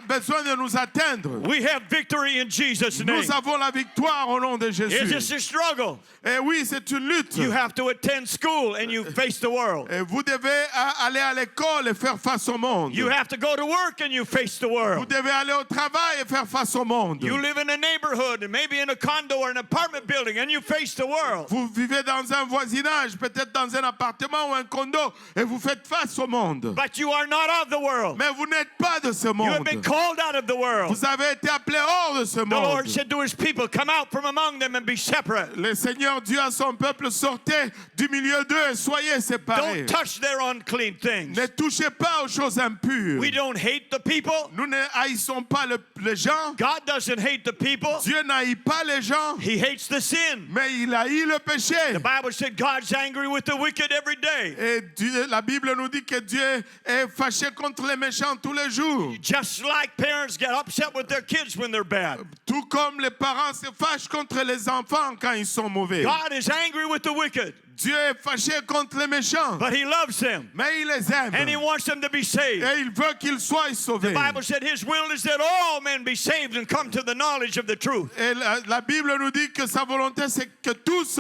Speaker 2: besoin de nous atteindre.
Speaker 1: We have victory in Jesus' name.
Speaker 2: Nous avons la victoire au nom de Jésus.
Speaker 1: It's just a struggle.
Speaker 2: Et oui, c'est une lutte.
Speaker 1: You have to attend school and you face the world.
Speaker 2: Et vous devez aller à l'école et faire face au monde.
Speaker 1: You have to go to work and you face the
Speaker 2: Vous
Speaker 1: world.
Speaker 2: devez aller au travail et faire face au monde.
Speaker 1: You live in a neighborhood and maybe in a condo or an apartment building and you face the world.
Speaker 2: Vous vivez dans un voisinage, peut-être dans un appartement ou un condo, et vous faites face au monde.
Speaker 1: But you are not of the world.
Speaker 2: Mais vous n'êtes pas de ce
Speaker 1: You have
Speaker 2: monde.
Speaker 1: been called out of the world.
Speaker 2: Vous avez été appelé hors de ce
Speaker 1: The Lord
Speaker 2: monde.
Speaker 1: said to his people, come out from among them and be separate.
Speaker 2: Le Seigneur Dieu à son peuple, sortez du milieu d'eux et soyez séparés.
Speaker 1: Don't touch their unclean things.
Speaker 2: Ne touchez pas aux choses impures.
Speaker 1: We don't hate the people.
Speaker 2: Nous ne haïssons pas les gens.
Speaker 1: God doesn't hate the people.
Speaker 2: Dieu n'haït pas les gens,
Speaker 1: He hates the sin.
Speaker 2: mais il haït le péché.
Speaker 1: The Bible said God's angry with the wicked every day.
Speaker 2: Et la Bible nous dit que Dieu est fâché contre les méchants tous les jours.
Speaker 1: Just like parents get upset with their kids when they're bad.
Speaker 2: Tout comme les parents se fâchent contre les enfants quand ils sont mauvais.
Speaker 1: God is angry with the wicked,
Speaker 2: Dieu est fâché contre les méchants,
Speaker 1: but he loves them.
Speaker 2: mais il les aime.
Speaker 1: And he wants them to be saved.
Speaker 2: Et il veut qu'ils soient sauvés.
Speaker 1: The Bible said his will is that all men be saved and come to the knowledge of the truth.
Speaker 2: Et la Bible nous dit que sa volonté, c'est que tous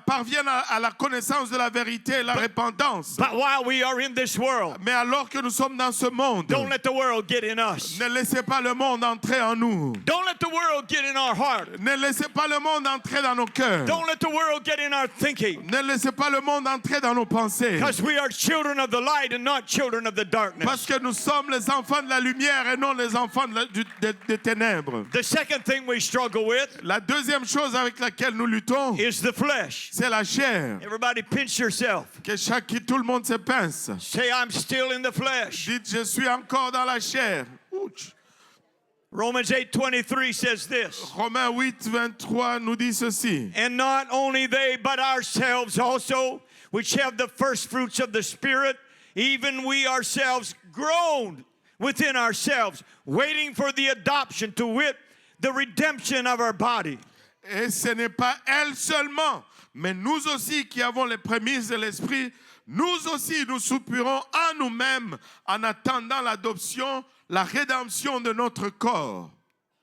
Speaker 2: parviennent à la connaissance de la vérité et la repentance.
Speaker 1: But while we are in this world,
Speaker 2: Mais alors que nous sommes dans ce monde,
Speaker 1: don't let the world get in us.
Speaker 2: ne laissez pas le monde entrer en nous.
Speaker 1: Don't let the world get in our heart.
Speaker 2: Ne laissez pas le monde entrer dans nos cœurs.
Speaker 1: Don't let the world get in our thinking.
Speaker 2: Ne laissez pas le monde entrer dans nos pensées.
Speaker 1: Because we are children of the light and not children of the darkness.
Speaker 2: Parce que nous sommes les enfants de la lumière et non les enfants des ténèbres.
Speaker 1: The second thing we struggle with
Speaker 2: La deuxième chose avec laquelle nous luttons,
Speaker 1: is the flesh.
Speaker 2: c'est la chair.
Speaker 1: Everybody pinch yourself.
Speaker 2: Que tout le monde se pince.
Speaker 1: Say, I'm still in the flesh.
Speaker 2: Dites, je suis encore dans la chair. Ouch.
Speaker 1: Romans 8:23 says this.
Speaker 2: Romains 8:23 nous dit ceci.
Speaker 1: And not only they, but ourselves also, which have the first fruits of the Spirit, even we ourselves groaned within ourselves, waiting for the adoption, to wit, the redemption of our body.
Speaker 2: Et ce n'est pas elle seulement, mais nous aussi qui avons les prémices de l'Esprit, nous aussi nous soupirons en nous-mêmes en attendant l'adoption, la rédemption de notre corps.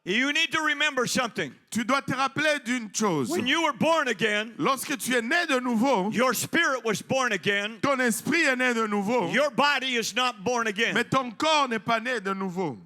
Speaker 1: You need to remember something.
Speaker 2: Tu dois te rappeler d'une chose.
Speaker 1: When you were born again,
Speaker 2: Lorsque tu es né de nouveau,
Speaker 1: your spirit was born again.
Speaker 2: ton esprit est né de nouveau,
Speaker 1: Your body is not born again.
Speaker 2: mais ton corps n'est pas né de nouveau.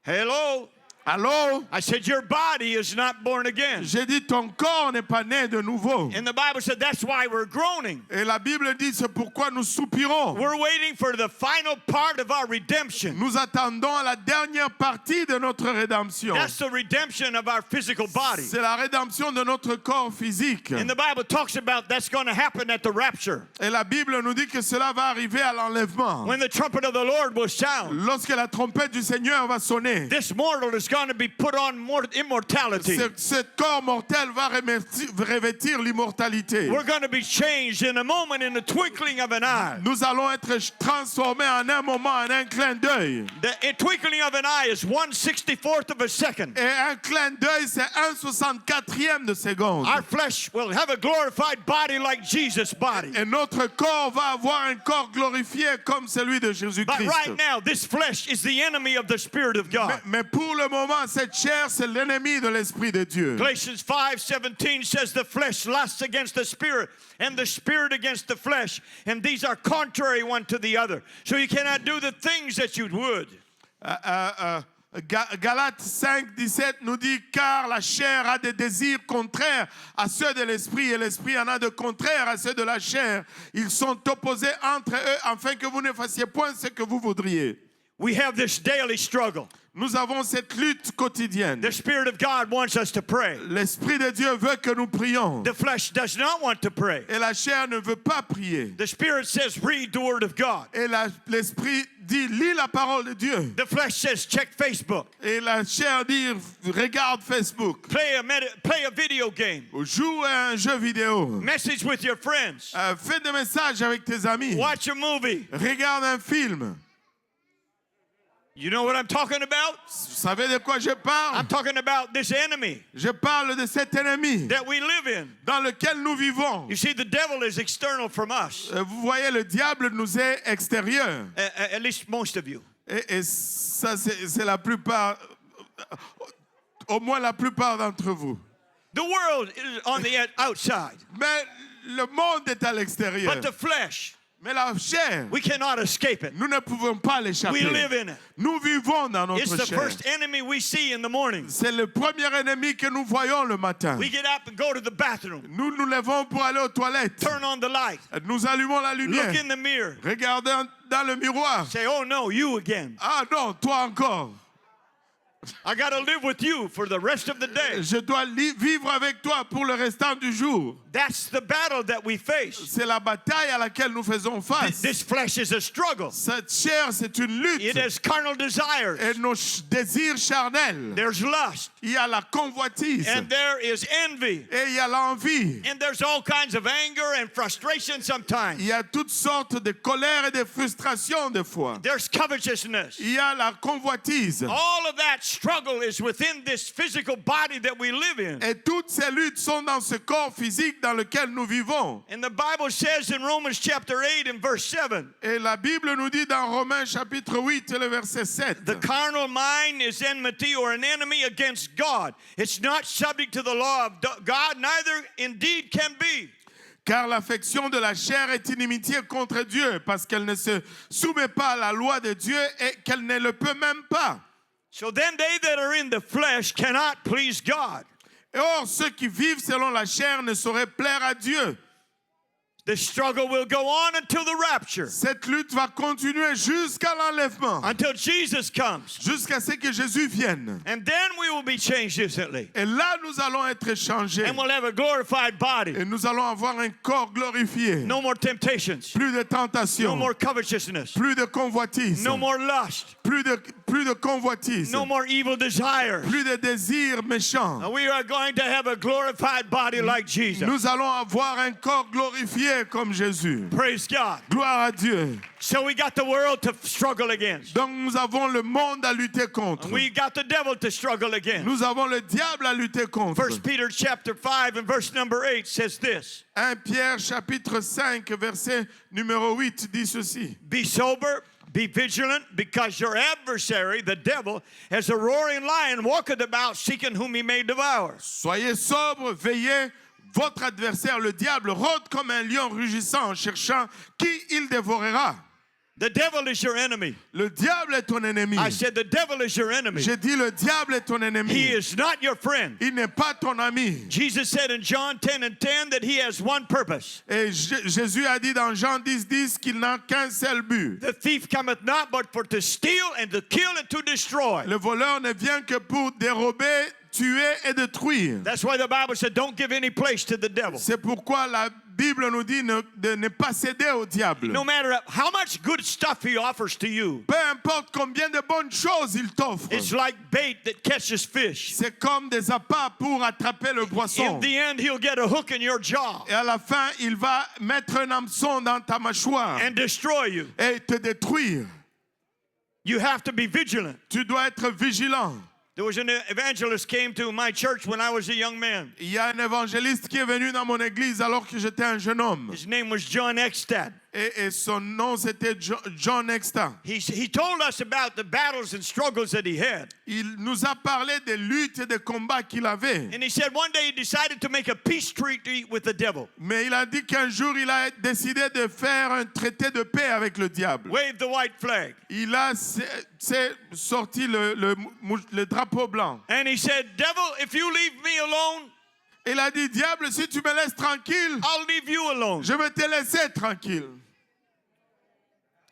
Speaker 1: Hello?
Speaker 2: Allô?
Speaker 1: I said your body is not born again.
Speaker 2: J'ai dit ton corps n'est pas né de nouveau.
Speaker 1: And the Bible said that's why we're groaning.
Speaker 2: Et la Bible dit c'est pourquoi nous soupirons.
Speaker 1: We're waiting for the final part of our redemption.
Speaker 2: Nous attendons la dernière partie de notre rédemption.
Speaker 1: That's the redemption of our physical body.
Speaker 2: C'est la rédemption de notre corps physique.
Speaker 1: And the Bible talks about that's going to happen at the rapture.
Speaker 2: Et la Bible nous dit que cela va arriver à l'enlèvement.
Speaker 1: When the trumpet of the Lord will sound,
Speaker 2: Lorsque la trompette du Seigneur va sonner,
Speaker 1: this mortal is going going to be put on immortality.
Speaker 2: Ce corps mortel va revêtir l'immortalité.
Speaker 1: We're going to be changed in a moment, in the twinkling of an eye.
Speaker 2: Nous allons être transformés en un moment, en un clin d'œil.
Speaker 1: The twinkling of an eye is 1/64 of a second.
Speaker 2: Et un clin d'œil, c'est 1/64e de seconde.
Speaker 1: Our flesh will have a glorified body like Jesus' body.
Speaker 2: Et notre corps va avoir un corps glorifié comme celui de
Speaker 1: But
Speaker 2: Jésus-Christ.
Speaker 1: right now, this flesh is the enemy of the Spirit of God.
Speaker 2: Mais pour le moment, cette chair, c'est l'ennemi de l'Esprit de Dieu.
Speaker 1: Galatians 5:17 says the flesh lusts against the spirit and the spirit against the flesh, and these are contrary one to the other. So you cannot do the things that you would.
Speaker 2: Galates 5:17 nous dit car la chair a des désirs contraires à ceux de l'esprit et l'esprit en a de contraires à ceux de la chair. Ils sont opposés entre eux afin que vous ne fassiez point ce que vous voudriez.
Speaker 1: We have this daily struggle.
Speaker 2: Nous avons cette lutte quotidienne.
Speaker 1: The Spirit of God wants us to pray.
Speaker 2: L'Esprit de Dieu veut que nous prions.
Speaker 1: The flesh does not want to pray.
Speaker 2: Et la chair ne veut pas prier.
Speaker 1: The Spirit says, read the Word of God.
Speaker 2: Et l'Esprit dit, lis la parole de Dieu.
Speaker 1: The flesh says, check Facebook.
Speaker 2: Et la chair dit, regarde Facebook.
Speaker 1: Play a video game.
Speaker 2: Joue à un jeu vidéo.
Speaker 1: Message with your friends.
Speaker 2: Fais des messages avec tes amis.
Speaker 1: Watch a movie.
Speaker 2: Regarde un film.
Speaker 1: You know what I'm talking about?
Speaker 2: Vous savez de quoi je parle?
Speaker 1: I'm talking about this enemy
Speaker 2: Je parle de cet ennemi
Speaker 1: that we live in.
Speaker 2: dans lequel nous vivons.
Speaker 1: You see, the devil is external from us.
Speaker 2: Vous voyez, le diable nous est extérieur.
Speaker 1: At least most of you.
Speaker 2: Et ça, c'est la plupart, au moins la plupart d'entre vous.
Speaker 1: The world is on the outside.
Speaker 2: Mais le monde est à l'extérieur.
Speaker 1: But the flesh,
Speaker 2: Mais la chair,
Speaker 1: we cannot escape it.
Speaker 2: nous ne pouvons pas l'échapper.
Speaker 1: We live in it.
Speaker 2: Nous vivons dans
Speaker 1: It's
Speaker 2: notre
Speaker 1: the
Speaker 2: chair.
Speaker 1: first enemy we see in the morning.
Speaker 2: C'est le premier ennemi que nous voyons le matin.
Speaker 1: We get up and go to the bathroom.
Speaker 2: Nous nous levons pour aller aux toilettes.
Speaker 1: Turn on the light.
Speaker 2: Nous allumons la lumière.
Speaker 1: Look in the mirror.
Speaker 2: Regardons dans le miroir.
Speaker 1: Say, oh no, you again.
Speaker 2: Ah non, toi encore.
Speaker 1: I got to live with you for the rest of the day.
Speaker 2: Je dois vivre avec toi pour le restant du jour.
Speaker 1: That's the battle that we face.
Speaker 2: C'est la bataille à laquelle nous faisons face.
Speaker 1: This flesh is a struggle.
Speaker 2: Cette chair, c'est une lutte.
Speaker 1: It has carnal desires.
Speaker 2: Et nos désirs charnels.
Speaker 1: There's lust.
Speaker 2: Il y a la convoitise.
Speaker 1: And there is envy.
Speaker 2: Et il y a l'envie.
Speaker 1: And there's all kinds of anger and frustration sometimes.
Speaker 2: Il y a toutes sortes de colère et de frustration des fois.
Speaker 1: There's covetousness.
Speaker 2: Il y a la convoitise.
Speaker 1: All of that struggle is within this physical body that we live in.
Speaker 2: Et toutes ces luttes sont dans ce corps physique dans lequel nous vivons.
Speaker 1: And the Bible says in Romans chapter 8 and verse 7.
Speaker 2: Et la Bible nous dit dans Romains chapitre 8 et le verset 7.
Speaker 1: The carnal mind is enmity or an enemy against God. It's not subject to the law of God, neither indeed can be.
Speaker 2: Car l'affection de la chair est inimitié contre Dieu, parce qu'elle ne se soumet pas à la loi de Dieu et qu'elle ne le peut même pas.
Speaker 1: So then they that are in the flesh cannot please God.
Speaker 2: Et or, ceux qui vivent selon la chair ne sauraient plaire à Dieu.
Speaker 1: The struggle will go on until the rapture.
Speaker 2: Cette lutte va continuer jusqu'à l'enlèvement,
Speaker 1: Until Jesus comes.
Speaker 2: jusqu'à ce que Jésus vienne.
Speaker 1: And then we will be changed instantly.
Speaker 2: Et là, nous allons être changés.
Speaker 1: And we'll have a glorified body.
Speaker 2: Et nous allons avoir un corps glorifié.
Speaker 1: No more temptations.
Speaker 2: Plus de
Speaker 1: No
Speaker 2: tentations.
Speaker 1: more covetousness.
Speaker 2: Plus de convoitise.
Speaker 1: No more lust.
Speaker 2: Plus de convoitise.
Speaker 1: No more evil desires.
Speaker 2: Plus de désirs méchants.
Speaker 1: And we are going to have a glorified body like Jesus.
Speaker 2: Nous allons avoir un corps glorifié comme Jésus.
Speaker 1: Praise God.
Speaker 2: Gloire à Dieu.
Speaker 1: So we got the world to struggle against.
Speaker 2: Donc nous avons le monde à lutter contre.
Speaker 1: And we got the devil to struggle against.
Speaker 2: Nous avons le diable à lutter contre.
Speaker 1: 1 Peter chapter 5 and verse number 8 says this.
Speaker 2: 1 Pierre chapitre 5 verset numéro 8 dit ceci.
Speaker 1: Be sober, be vigilant, because your adversary, the devil, as a roaring lion, walketh about seeking whom he may devour.
Speaker 2: Soyez sobres, veillez. Votre adversaire, le diable, rôde comme un lion rugissant en cherchant qui il dévorera.
Speaker 1: The devil is your enemy.
Speaker 2: Le diable est ton ennemi.
Speaker 1: I said the devil is your enemy.
Speaker 2: J'ai dit le diable est ton ennemi.
Speaker 1: He is not your friend.
Speaker 2: Il n'est pas ton ami.
Speaker 1: Jesus said in John 10 and 10 that he has one purpose.
Speaker 2: Et Jésus a dit dans Jean 10:10 qu'il n'a qu'un seul but.
Speaker 1: The thief cometh not but for to steal and to kill and to destroy.
Speaker 2: Le voleur ne vient que pour dérober, tuer et détruire.
Speaker 1: That's why the Bible said don't give any place to the devil.
Speaker 2: C'est pourquoi la Bible nous dit de ne pas céder au diable.
Speaker 1: No matter how much good stuff he offers to you,
Speaker 2: Peu importe combien de bonnes choses il t'offre.
Speaker 1: it's like bait that catches fish.
Speaker 2: C'est comme des appâts pour attraper le poisson.
Speaker 1: In the end, he'll get a hook in your jaw
Speaker 2: Et à la fin, il va mettre un hameçon dans ta mâchoire
Speaker 1: and destroy you.
Speaker 2: et te détruire.
Speaker 1: You have to be vigilant.
Speaker 2: Tu dois être vigilant.
Speaker 1: There was an evangelist came to my church when I was a young man.
Speaker 2: Il y a un évangéliste qui est venu dans mon église alors que j'étais un jeune homme.
Speaker 1: His name was John Eckstad.
Speaker 2: Et son nom c'était John Exta.
Speaker 1: He told us about the battles and struggles that he had.
Speaker 2: Il nous a parlé des luttes et des combats qu'il avait.
Speaker 1: And he said one day he decided to make a peace treaty with the devil.
Speaker 2: Mais il a dit qu'un jour il a décidé de faire un traité de paix avec le diable.
Speaker 1: Wave the white flag.
Speaker 2: Il a sorti le drapeau blanc.
Speaker 1: And he said, devil, if you leave me alone,
Speaker 2: Il a dit, diable, si tu me laisses tranquille,
Speaker 1: I'll leave you alone.
Speaker 2: je vais te laisser tranquille.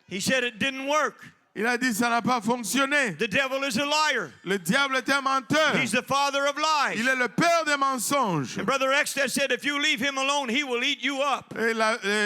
Speaker 1: He said it didn't work.
Speaker 2: Il a dit, ça n'a pas fonctionné.
Speaker 1: The devil is a liar.
Speaker 2: Le diable est un menteur.
Speaker 1: He's the father of lies.
Speaker 2: Il est le père des mensonges.
Speaker 1: And Brother Eckstad said, if you leave him alone, he will eat you up.
Speaker 2: Et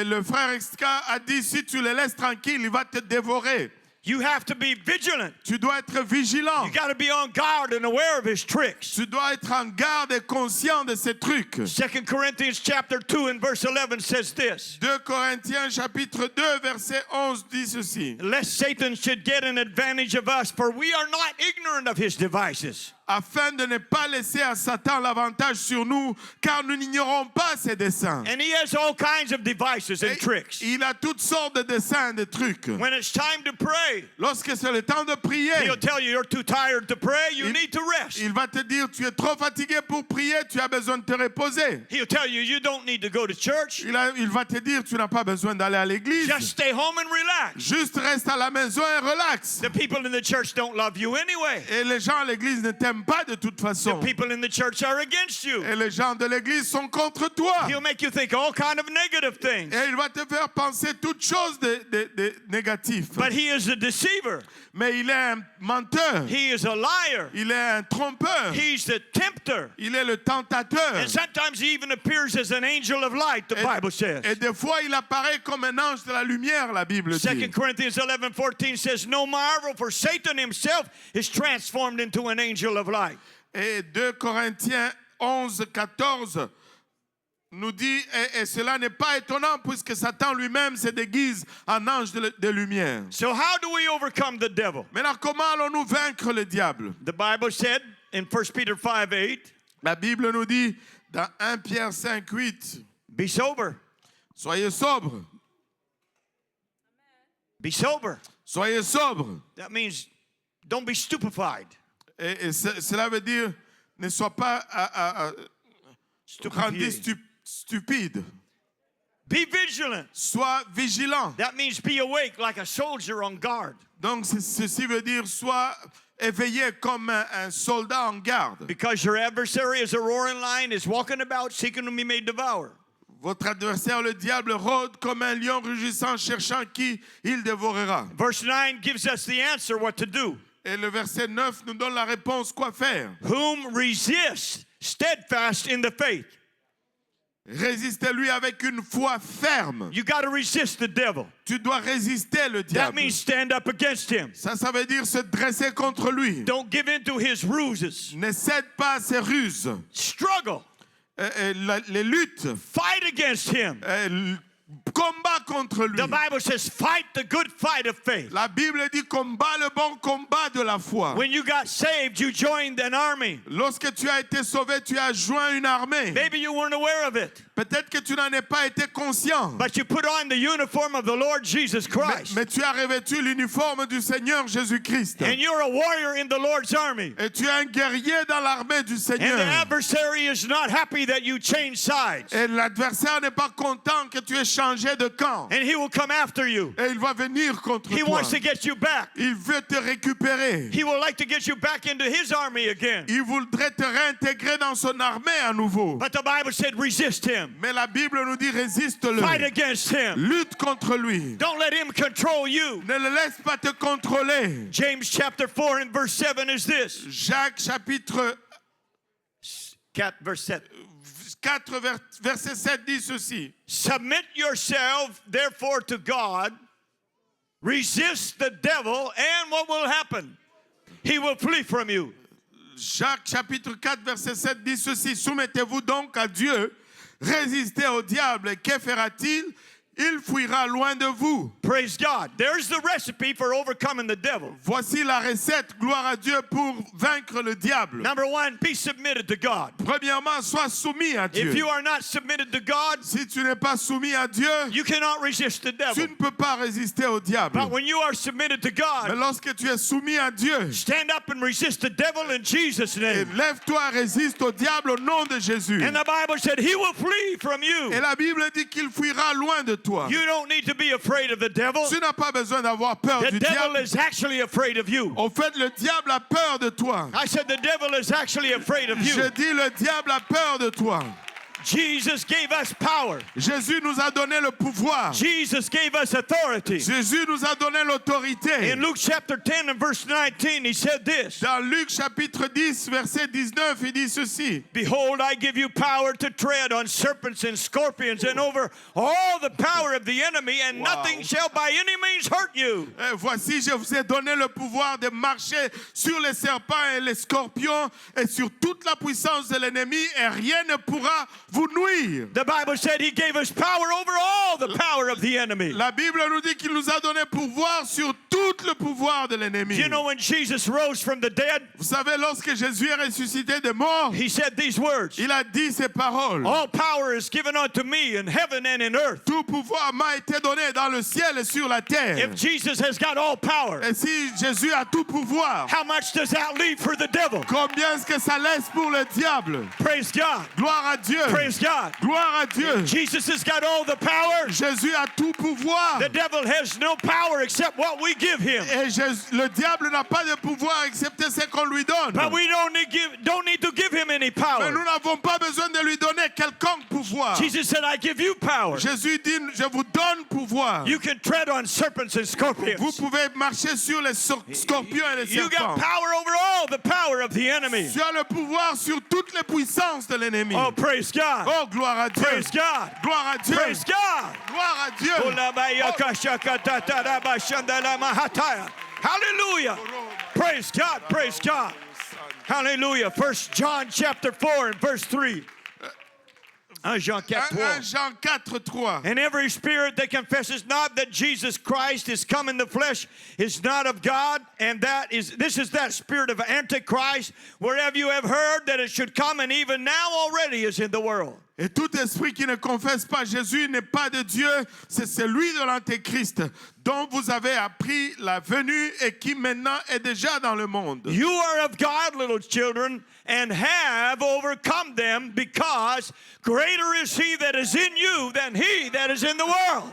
Speaker 2: le frère Extra a dit, si tu le laisses tranquille, il va te dévorer.
Speaker 1: You have to be vigilant.
Speaker 2: Tu dois être vigilant.
Speaker 1: You got to be on guard and aware of his tricks.
Speaker 2: Tu dois être en garde et conscient de ces trucs.
Speaker 1: 2 Corinthians chapter 2 and verse 11 says this.
Speaker 2: 2 Corinthiens chapitre 2 verset 11 dit ceci.
Speaker 1: Lest Satan should get an advantage of us, for we are not ignorant of his devices.
Speaker 2: Afin de ne pas laisser à Satan l'avantage sur nous, car nous n'ignorons pas ses desseins.
Speaker 1: And he has all kinds of devices and
Speaker 2: Et
Speaker 1: tricks.
Speaker 2: il a toutes sortes de desseins, de trucs.
Speaker 1: When it's time to pray,
Speaker 2: Lorsque c'est le temps de prier,
Speaker 1: he'll tell you you're too tired to pray, you need to rest.
Speaker 2: il va te dire, tu es trop fatigué pour prier, tu as besoin de te reposer.
Speaker 1: He'll tell you you don't need to go to church.
Speaker 2: Il va te dire, tu n'as pas besoin d'aller à l'église.
Speaker 1: Just stay home and relax.
Speaker 2: Juste reste à la maison et relax.
Speaker 1: The people in the church don't love you anyway.
Speaker 2: Et les gens à l'église ne t'aiment pas de toute
Speaker 1: The
Speaker 2: façon.
Speaker 1: people in the church are against you.
Speaker 2: Et les gens de l'église sont contre toi.
Speaker 1: He'll make you think all kind of negative things.
Speaker 2: Et il va te faire penser toutes choses de négatifs.
Speaker 1: But he is a deceiver.
Speaker 2: Mais il est un menteur.
Speaker 1: He is a liar.
Speaker 2: Il est un trompeur.
Speaker 1: He's the tempter.
Speaker 2: Il est le tentateur.
Speaker 1: And sometimes he even appears as an angel of light, the Bible says.
Speaker 2: Et des fois, il apparaît comme un ange de la lumière, la Bible
Speaker 1: 2
Speaker 2: dit.
Speaker 1: Corinthians 11:14 says, no marvel, for Satan himself is transformed into an angel of light.
Speaker 2: Et 2 Corinthiens 11, 14 nous dit, et cela n'est pas étonnant puisque Satan lui-même se déguise en ange de lumière.
Speaker 1: So how do we overcome the devil?
Speaker 2: Maintenant, comment allons-nous vaincre le diable?
Speaker 1: The Bible said in 1 Peter 5:8,
Speaker 2: La Bible nous dit dans 1 Pierre 5, 8,
Speaker 1: be sober.
Speaker 2: soyez sobre,
Speaker 1: Be sober.
Speaker 2: soyez sobre.
Speaker 1: That means don't be stupefied.
Speaker 2: Et cela veut dire, ne sois pas rendu stupide.
Speaker 1: Be vigilant.
Speaker 2: Sois vigilant.
Speaker 1: That means be awake like a soldier on guard.
Speaker 2: Donc ceci veut dire, sois éveillé comme un soldat en garde.
Speaker 1: Because your adversary is a roaring lion, is walking about seeking to be made devour.
Speaker 2: Votre adversaire, le diable, rôde comme un lion rugissant, cherchant qui il dévorera.
Speaker 1: Verse 9 gives us the answer what to do.
Speaker 2: Et le verset 9 nous donne la réponse, quoi faire.
Speaker 1: Whom resist steadfast in the faith.
Speaker 2: Résistez-lui avec une foi ferme.
Speaker 1: You got to resist the devil.
Speaker 2: Tu dois résister le
Speaker 1: That
Speaker 2: diable.
Speaker 1: means stand up against him.
Speaker 2: Ça veut dire se dresser contre lui.
Speaker 1: Don't give in to his ruses.
Speaker 2: Ne cède pas à ses ruses.
Speaker 1: Struggle.
Speaker 2: Les luttes.
Speaker 1: Fight against him.
Speaker 2: Combat contre lui.
Speaker 1: The Bible says fight the good fight of faith.
Speaker 2: La Bible dit combat le bon combat de la foi.
Speaker 1: When you got saved, you joined an army.
Speaker 2: Lorsque tu as été sauvé, tu as joint une armée.
Speaker 1: Maybe you weren't aware of it.
Speaker 2: Peut-être que tu n'en es pas été conscient.
Speaker 1: But you put on the uniform of the Lord Jesus Christ.
Speaker 2: Mais tu as revêtu l'uniforme du Seigneur Jésus-Christ.
Speaker 1: And you're a warrior in the Lord's army.
Speaker 2: Et tu es un guerrier dans l'armée du
Speaker 1: And
Speaker 2: Seigneur.
Speaker 1: the adversary is not happy that you change sides.
Speaker 2: Et l'adversaire n'est pas content que tu aies changé de camp.
Speaker 1: And he will come after you.
Speaker 2: Et il va venir contre
Speaker 1: He
Speaker 2: toi.
Speaker 1: wants to get you back.
Speaker 2: Il veut te récupérer.
Speaker 1: He would like to get you back into his army again.
Speaker 2: Il voudrait te réintégrer dans son armée à nouveau.
Speaker 1: But the Bible said resist him.
Speaker 2: Mais la Bible nous dit résiste-le.
Speaker 1: Fight against him.
Speaker 2: Lutte contre lui.
Speaker 1: Don't let him control you.
Speaker 2: Ne le laisse pas te contrôler.
Speaker 1: James chapter 4 and verse 7 is this.
Speaker 2: Jacques chapitre
Speaker 1: 4 verse 7.
Speaker 2: 4, verset 7 dit ceci.
Speaker 1: Submit yourself, therefore, to God. Resist the devil, and what will happen? He will flee from you.
Speaker 2: Jacques chapitre 4, verset 7 dit ceci. Soumettez-vous donc à Dieu, résistez au diable, et que fera-t-il? Il fuira loin de vous.
Speaker 1: Praise God. There's the recipe for overcoming the devil.
Speaker 2: Voici la recette, gloire à Dieu, pour vaincre le diable.
Speaker 1: Number one, be submitted to God.
Speaker 2: Premièrement, sois soumis à Dieu.
Speaker 1: If you are not submitted to God,
Speaker 2: Si tu n'es pas soumis à Dieu,
Speaker 1: you cannot resist the
Speaker 2: tu
Speaker 1: devil.
Speaker 2: ne peux pas résister au diable.
Speaker 1: But when you are submitted to
Speaker 2: Mais
Speaker 1: God,
Speaker 2: lorsque tu es soumis à Dieu,
Speaker 1: stand up and resist the devil in Jesus'
Speaker 2: et
Speaker 1: name.
Speaker 2: lève-toi, résiste au diable au nom de Jésus.
Speaker 1: And the Bible said he will flee from you.
Speaker 2: Et la Bible dit qu'il fuira loin de toi.
Speaker 1: You don't need to be afraid of the devil.
Speaker 2: Tu n'as pas besoin d'avoir peur
Speaker 1: The
Speaker 2: du
Speaker 1: devil
Speaker 2: diable.
Speaker 1: is actually afraid of you.
Speaker 2: En fait, le diable a peur de toi.
Speaker 1: I said the devil is actually afraid of
Speaker 2: Je
Speaker 1: you.
Speaker 2: dis, le diable a peur de toi.
Speaker 1: Jesus gave us power.
Speaker 2: Jésus nous a donné le pouvoir.
Speaker 1: Jesus gave us authority.
Speaker 2: Jésus nous a donné l'autorité.
Speaker 1: In Luke chapter 10 and verse 19, he said this.
Speaker 2: Dans Luc chapitre 10, verset 19, il dit ceci.
Speaker 1: Behold, I give you power to tread on serpents and scorpions and over all the power of the enemy, and
Speaker 2: Wow.
Speaker 1: nothing shall by any means hurt you.
Speaker 2: Voici, je vous ai donné le pouvoir de marcher sur les serpents et les scorpions et sur toute la puissance de l'ennemi, et rien ne pourra vous nuire.
Speaker 1: The Bible said he gave us power over all the power of the enemy.
Speaker 2: La Bible nous dit qu'il nous a donné pouvoir sur tout le pouvoir de l'ennemi.
Speaker 1: You know, when Jesus rose from the dead,
Speaker 2: Vous savez, lorsque Jésus est ressuscité des morts,
Speaker 1: he said these words.
Speaker 2: il a dit ces paroles.
Speaker 1: All power is given unto me in heaven and in earth.
Speaker 2: Tout pouvoir m'a été donné dans le ciel et sur la terre.
Speaker 1: If Jesus has got all power,
Speaker 2: Et si Jésus a tout pouvoir,
Speaker 1: how much does that leave for the devil?
Speaker 2: combien est-ce que ça laisse pour le diable?
Speaker 1: Praise God.
Speaker 2: Gloire à Dieu.
Speaker 1: Praise God.
Speaker 2: Gloire à Dieu.
Speaker 1: Jesus has got all the power.
Speaker 2: Jésus a tout pouvoir.
Speaker 1: The devil has no power except what we give him.
Speaker 2: Et le diable n'a pas de pouvoir excepté ce qu'on lui donne.
Speaker 1: But we don't need to give him any
Speaker 2: Mais
Speaker 1: power.
Speaker 2: nous n'avons pas besoin de lui donner quelconque pouvoir.
Speaker 1: Jesus said, I give you power.
Speaker 2: Jésus dit, je vous donne pouvoir.
Speaker 1: You can tread on serpents and
Speaker 2: Vous
Speaker 1: scorpions.
Speaker 2: pouvez marcher sur les scorpions et les
Speaker 1: You got
Speaker 2: serpents.
Speaker 1: power over all the power of the enemy.
Speaker 2: Tu as le pouvoir sur toutes les puissances de l'ennemi.
Speaker 1: Oh, praise God.
Speaker 2: Oh, gloire à Dieu.
Speaker 1: Praise God.
Speaker 2: Gloire à Dieu.
Speaker 1: Praise God.
Speaker 2: Gloire à Dieu.
Speaker 1: Hallelujah. Praise God. Praise God. Hallelujah. 1 John chapter 4 and verse 3. 1 Jean 4,
Speaker 2: 1 Jean 4:3.
Speaker 1: And every spirit that confesses not that Jesus Christ is come in the flesh is not of God, and this is that spirit of Antichrist, wherever you have heard that it should come, and even now already is in the world.
Speaker 2: Et tout esprit qui ne confesse pas Jésus n'est pas de Dieu, c'est celui de l'Antéchrist dont vous avez appris la venue et qui maintenant est déjà dans le monde.
Speaker 1: You are of God, little children, and have overcome them, because greater is he that is in you than he that is in the world.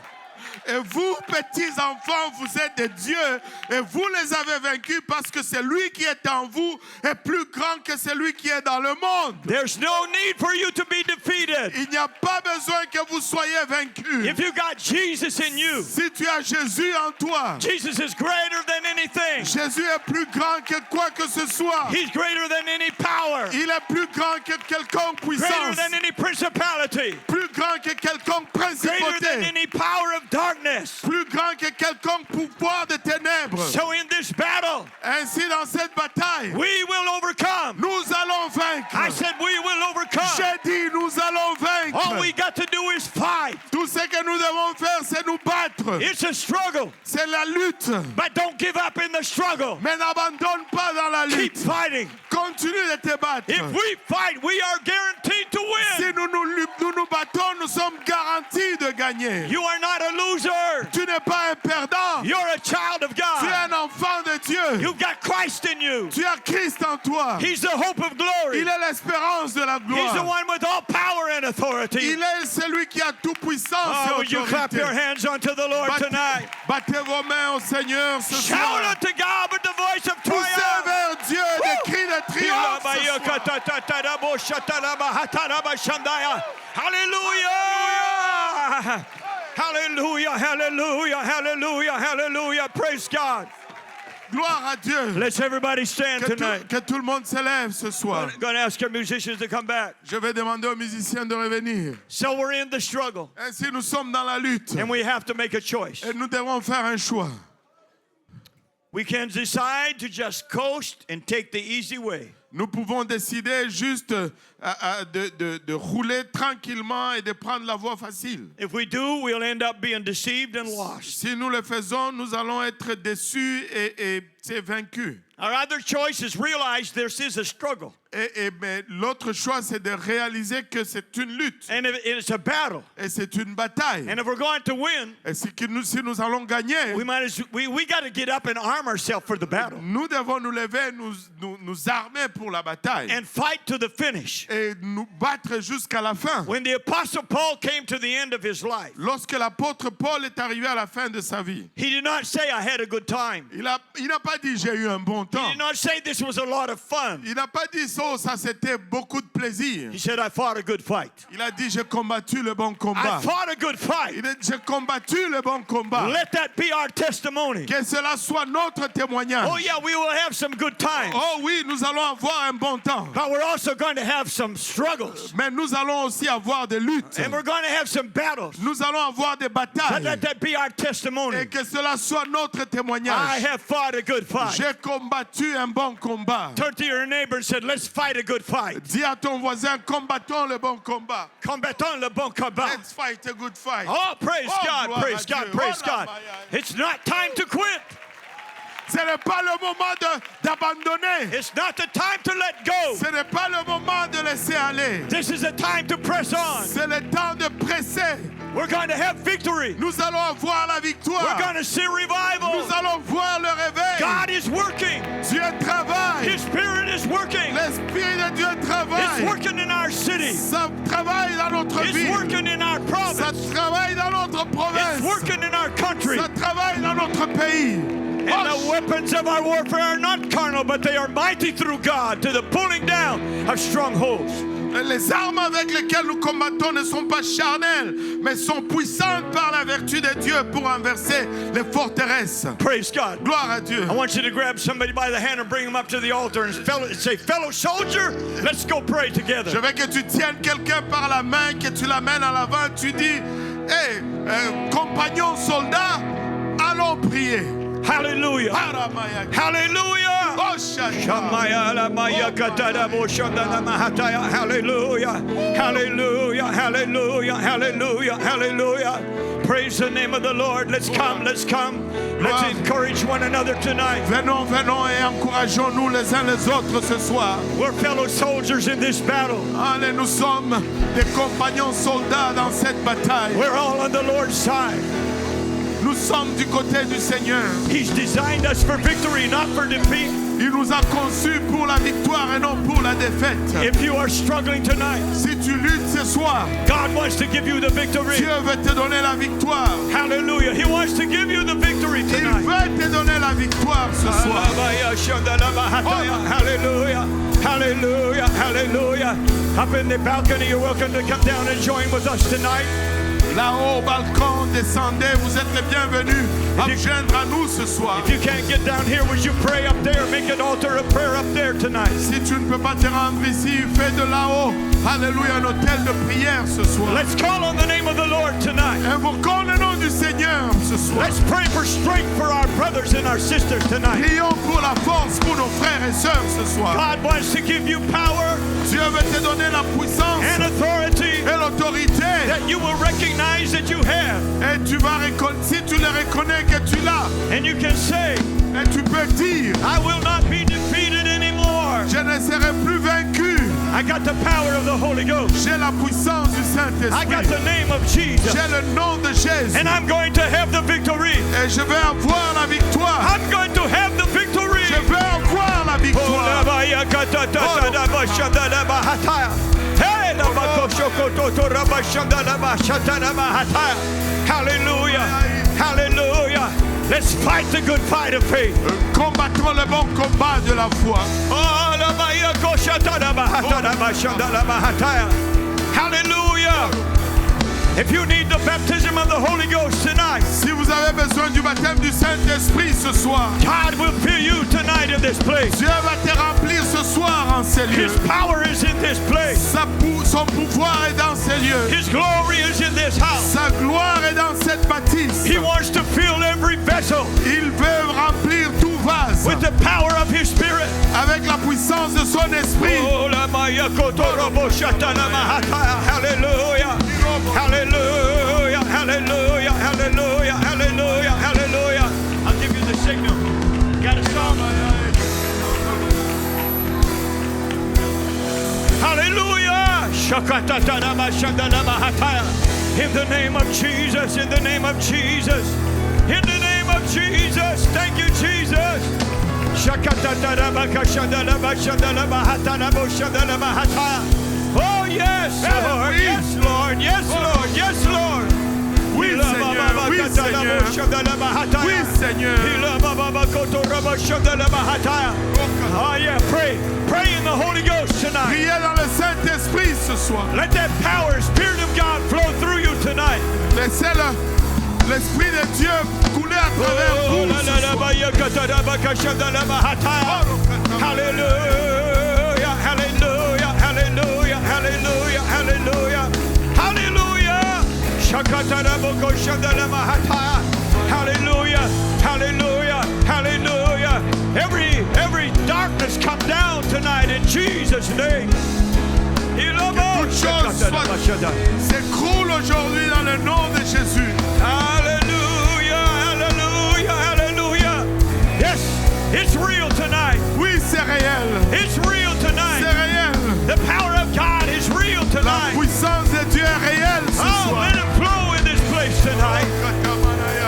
Speaker 2: Et vous, petits enfants, vous êtes de Dieu et vous les avez vaincus parce que celui qui est en vous est plus grand que celui qui est dans le monde.
Speaker 1: There's no need for you to be defeated.
Speaker 2: Il n'y a pas besoin que vous soyez vaincus.
Speaker 1: If you got Jesus in you,
Speaker 2: Si tu as Jésus en toi,
Speaker 1: Jesus is greater than anything.
Speaker 2: Jésus est plus grand que quoi que ce soit.
Speaker 1: He's greater than any power,
Speaker 2: Il est plus grand que quelconque
Speaker 1: greater
Speaker 2: puissance,
Speaker 1: than any principality,
Speaker 2: plus grand que quelconque
Speaker 1: greater than
Speaker 2: principauté,
Speaker 1: any power of darkness.
Speaker 2: plus grand que quelconque pouvoir de ténèbres.
Speaker 1: So in this battle,
Speaker 2: Ainsi, dans cette bataille,
Speaker 1: we will overcome.
Speaker 2: nous allons vaincre.
Speaker 1: I said we will overcome.
Speaker 2: J'ai dit, nous allons
Speaker 1: All we
Speaker 2: vaincre.
Speaker 1: got to do is fight.
Speaker 2: Tout ce que nous devons faire, c'est nous battre.
Speaker 1: It's a struggle,
Speaker 2: C'est la lutte.
Speaker 1: but don't give up in the struggle.
Speaker 2: Mais n'abandonne pas dans la
Speaker 1: Keep
Speaker 2: lutte.
Speaker 1: fighting.
Speaker 2: Continue de te battre.
Speaker 1: If we fight, we are guaranteed to
Speaker 2: Si
Speaker 1: win.
Speaker 2: nous battons, nous sommes garantis de gagner.
Speaker 1: You are not a loser.
Speaker 2: Tu n'es pas un perdant.
Speaker 1: You're a child of
Speaker 2: Tu es
Speaker 1: God.
Speaker 2: un enfant de Dieu.
Speaker 1: You've got Christ in you.
Speaker 2: Tu as Christ en toi.
Speaker 1: He's the hope of glory.
Speaker 2: Il est l'espérance de la
Speaker 1: He's the
Speaker 2: gloire.
Speaker 1: one with all power and authority.
Speaker 2: Il est celui qui a toute puissance
Speaker 1: Oh,
Speaker 2: et
Speaker 1: would you clap your
Speaker 2: autorité.
Speaker 1: hands unto the Lord tonight?
Speaker 2: Battez vos mains au Seigneur ce
Speaker 1: Shout
Speaker 2: soir.
Speaker 1: unto God with the voice of
Speaker 2: Poussez
Speaker 1: triumph.
Speaker 2: vers Dieu des cris de triomphe ce soir.
Speaker 1: Hallelujah. Hallelujah, hallelujah, hallelujah, hallelujah. Praise God.
Speaker 2: Gloire à Dieu.
Speaker 1: Let's everybody stand tonight.
Speaker 2: Que tout le monde s'élève ce soir.
Speaker 1: I'm going to ask our musicians to come back.
Speaker 2: Je vais demander aux musiciens de revenir.
Speaker 1: So we're in the struggle,
Speaker 2: Ainsi, nous sommes dans la lutte.
Speaker 1: and we have to make a choice.
Speaker 2: Et nous devons faire un choix.
Speaker 1: We can decide to just coast and take the easy way.
Speaker 2: Nous pouvons décider juste de rouler tranquillement et de prendre la voie facile.
Speaker 1: If we do, we'll end up being deceived and lost.
Speaker 2: Si nous le faisons, nous allons être déçus et vaincus.
Speaker 1: Our other choice is realize this is a struggle,
Speaker 2: Mais l'autre choix, c'est de réaliser que c'est une lutte.
Speaker 1: and it's a battle.
Speaker 2: Et c'est une bataille.
Speaker 1: And if we're going to win,
Speaker 2: Et si nous allons gagner,
Speaker 1: we got to get up and arm ourselves for the battle
Speaker 2: nous devons nous lever, nous armer pour la bataille.
Speaker 1: and fight to the finish.
Speaker 2: Et nous battre jusqu'à la fin.
Speaker 1: When the Apostle Paul came to the end of his life,
Speaker 2: Lorsque l'apôtre Paul est arrivé à la fin de sa vie,
Speaker 1: he did not say, I had a good time.
Speaker 2: il n'a pas dit j'ai eu un bon
Speaker 1: He
Speaker 2: temps.
Speaker 1: did not say this was a lot of fun.
Speaker 2: Il n'a pas dit ça c'était beaucoup de plaisir.
Speaker 1: He said, I fought a good fight.
Speaker 2: Il a dit j'ai combattu le bon
Speaker 1: I
Speaker 2: combat.
Speaker 1: fought a good fight.
Speaker 2: Il a dit j'ai combattu le bon combat.
Speaker 1: Let that be our testimony.
Speaker 2: Que cela soit notre témoignage.
Speaker 1: Oh yeah, we will have some good times,
Speaker 2: Oh oui, nous allons avoir un bon temps.
Speaker 1: but we're also going to have some struggles,
Speaker 2: Mais nous allons aussi avoir des luttes.
Speaker 1: and we're going to have some battles.
Speaker 2: Nous allons avoir des
Speaker 1: But
Speaker 2: batailles.
Speaker 1: let that be our testimony.
Speaker 2: Et que cela soit notre
Speaker 1: I
Speaker 2: témoignage.
Speaker 1: have fought a good fight.
Speaker 2: J'ai combattu un bon combat.
Speaker 1: Turn to your neighbor and said, let's fight a good fight.
Speaker 2: Dis à ton voisin, combattons le bon combat.
Speaker 1: Combattons le bon combat.
Speaker 2: Let's fight a good fight.
Speaker 1: Oh, praise
Speaker 2: Oh,
Speaker 1: God,
Speaker 2: gloire
Speaker 1: praise
Speaker 2: à
Speaker 1: God,
Speaker 2: Dieu.
Speaker 1: praise
Speaker 2: Oh,
Speaker 1: God.
Speaker 2: la
Speaker 1: It's not time to quit.
Speaker 2: Ce n'est pas le moment d'abandonner.
Speaker 1: It's not the time to let go.
Speaker 2: Ce n'est pas le moment de laisser aller.
Speaker 1: This is the time to press on.
Speaker 2: C'est le temps de presser.
Speaker 1: We're going to have victory.
Speaker 2: Nous allons avoir la
Speaker 1: We're
Speaker 2: victoire.
Speaker 1: going to see revival.
Speaker 2: Nous allons voir le réveil.
Speaker 1: God is working.
Speaker 2: Dieu travaille.
Speaker 1: His Spirit is working.
Speaker 2: L'Esprit de Dieu
Speaker 1: It's
Speaker 2: travaille.
Speaker 1: working in our city.
Speaker 2: Ça travaille dans notre
Speaker 1: It's
Speaker 2: ville.
Speaker 1: working in our
Speaker 2: Ça
Speaker 1: province.
Speaker 2: travaille dans notre
Speaker 1: It's
Speaker 2: province.
Speaker 1: working in our country.
Speaker 2: Ça travaille dans notre pays.
Speaker 1: And the weapons of our warfare are not carnal, but they are mighty through God to the pulling down of strongholds.
Speaker 2: Les armes avec lesquelles nous combattons ne sont pas charnelles, mais sont puissantes par la vertu de Dieu pour renverser les forteresses.
Speaker 1: Praise God.
Speaker 2: Gloire à Dieu.
Speaker 1: I want you to grab somebody by the hand and bring them up to the altar and say, fellow soldier, let's go pray
Speaker 2: Je
Speaker 1: together.
Speaker 2: veux que tu tiennes quelqu'un par la main, que tu l'amènes à l'avant, tu dis, hey, compagnon soldat, allons prier.
Speaker 1: Hallelujah. Hallelujah.
Speaker 2: Oh, Shaka.
Speaker 1: Shamaya la maya katada bo shandana mahataya. Hallelujah. Hallelujah. Hallelujah. Hallelujah. Hallelujah. Praise the name of the Lord. Let's come. Let's come. Let's encourage one another tonight.
Speaker 2: Venons et encourageons-nous les uns les autres ce soir.
Speaker 1: We're fellow soldiers in this battle.
Speaker 2: Allez, nous sommes des compagnons soldats dans cette bataille.
Speaker 1: We're all on the Lord's side.
Speaker 2: Nous sommes du côté du Seigneur.
Speaker 1: He's designed us for victory, not for defeat.
Speaker 2: Il nous a conçus pour la victoire et non pour la défaite.
Speaker 1: If you are struggling tonight,
Speaker 2: Si tu luttes ce soir,
Speaker 1: God wants to give you the victory.
Speaker 2: Dieu veut te donner la victoire.
Speaker 1: Hallelujah. He wants to give you the victory
Speaker 2: Il
Speaker 1: tonight.
Speaker 2: veut te donner la victoire ce soir.
Speaker 1: Hallelujah. Hallelujah. Hallelujah. Up in the balcony, you're welcome to come down and join with us tonight.
Speaker 2: Là-haut au balcon, descendez, vous êtes les bienvenus à vous joindre à nous ce soir.
Speaker 1: If you can't get down here, would you pray up there? Make an altar of prayer up there tonight.
Speaker 2: Si tu ne peux pas te rendre ici, fais de là-haut, alléluia, un hôtel de prière ce soir.
Speaker 1: Let's call on the name of the Lord tonight.
Speaker 2: Invoquons le nom du Seigneur ce soir.
Speaker 1: Let's pray for strength for our brothers and our sisters tonight.
Speaker 2: Prions pour la force pour nos frères et sœurs ce soir.
Speaker 1: God wants to give you power
Speaker 2: Dieu veut te donner la puissance
Speaker 1: and authority
Speaker 2: et l'autorité.
Speaker 1: that you will recognize that you have.
Speaker 2: Et tu vas si tu le reconnais que tu l'as,
Speaker 1: And you can say,
Speaker 2: et tu peux dire,
Speaker 1: I will not be defeated anymore.
Speaker 2: je ne serai plus vaincu.
Speaker 1: I got the power of the Holy Ghost.
Speaker 2: J'ai la puissance du
Speaker 1: I got
Speaker 2: Saint-Esprit.
Speaker 1: the name of Jesus.
Speaker 2: J'ai le nom de Jésus.
Speaker 1: And I'm going to have the victory.
Speaker 2: Et je vais avoir la victoire.
Speaker 1: I'm going to have the victory.
Speaker 2: Je vais avoir la victoire.
Speaker 1: Hallelujah. Hallelujah. Let's fight the good fight of faith.
Speaker 2: Combattons le bon combat de la foi.
Speaker 1: Hallelujah. If you need the baptism of the Holy Ghost tonight,
Speaker 2: Si vous avez besoin du baptême du Saint-Esprit ce soir,
Speaker 1: God will fill you tonight in this place.
Speaker 2: Dieu va te remplir ce soir en ces lieux.
Speaker 1: His power is in this place.
Speaker 2: Son pouvoir est dans ces lieux.
Speaker 1: His glory is in this house.
Speaker 2: Sa gloire est dans cette bâtisse.
Speaker 1: He wants to fill every vessel
Speaker 2: Il veut remplir tout vase
Speaker 1: with the power of His Spirit.
Speaker 2: avec la puissance de son esprit.
Speaker 1: Oh, la maya kotorobo shatana mahataya. Hallelujah. Hallelujah. Hallelujah. Hallelujah. Hallelujah. Hallelujah. I'll give you the signal. Got a song? Hallelujah. Shakatatana mashandana mahataya. In the name of Jesus. In the name of Jesus. In the name of Jesus. Thank you, Jesus. Oh, yes, Lord. Yes, Lord. Yes, Lord. Yes, Lord.
Speaker 2: Oui, Seigneur. Oui, Seigneur. Oui, Seigneur.
Speaker 1: Oh, yeah. Pray. Pray in the Holy Ghost tonight.
Speaker 2: Priez dans le Saint-Esprit ce soir.
Speaker 1: Let that power, Spirit of God, flow through you tonight.
Speaker 2: Laissez l'Esprit de Dieu couler à travers vous ce soir.
Speaker 1: Hallelujah, hallelujah, hallelujah, hallelujah, hallelujah, hallelujah. Hallelujah, hallelujah, hallelujah. Every darkness come down tonight in Jesus' name.
Speaker 2: Toute chose s'écroule aujourd'hui dans le nom de Jésus.
Speaker 1: Hallelujah, hallelujah, hallelujah. Yes, it's real tonight.
Speaker 2: Oui, c'est réel.
Speaker 1: It's real
Speaker 2: C'est
Speaker 1: tonight.
Speaker 2: réel.
Speaker 1: The power of God is real
Speaker 2: La
Speaker 1: tonight.
Speaker 2: puissance de Dieu est réelle ce
Speaker 1: Oh,
Speaker 2: soir.
Speaker 1: let it flow in this place tonight.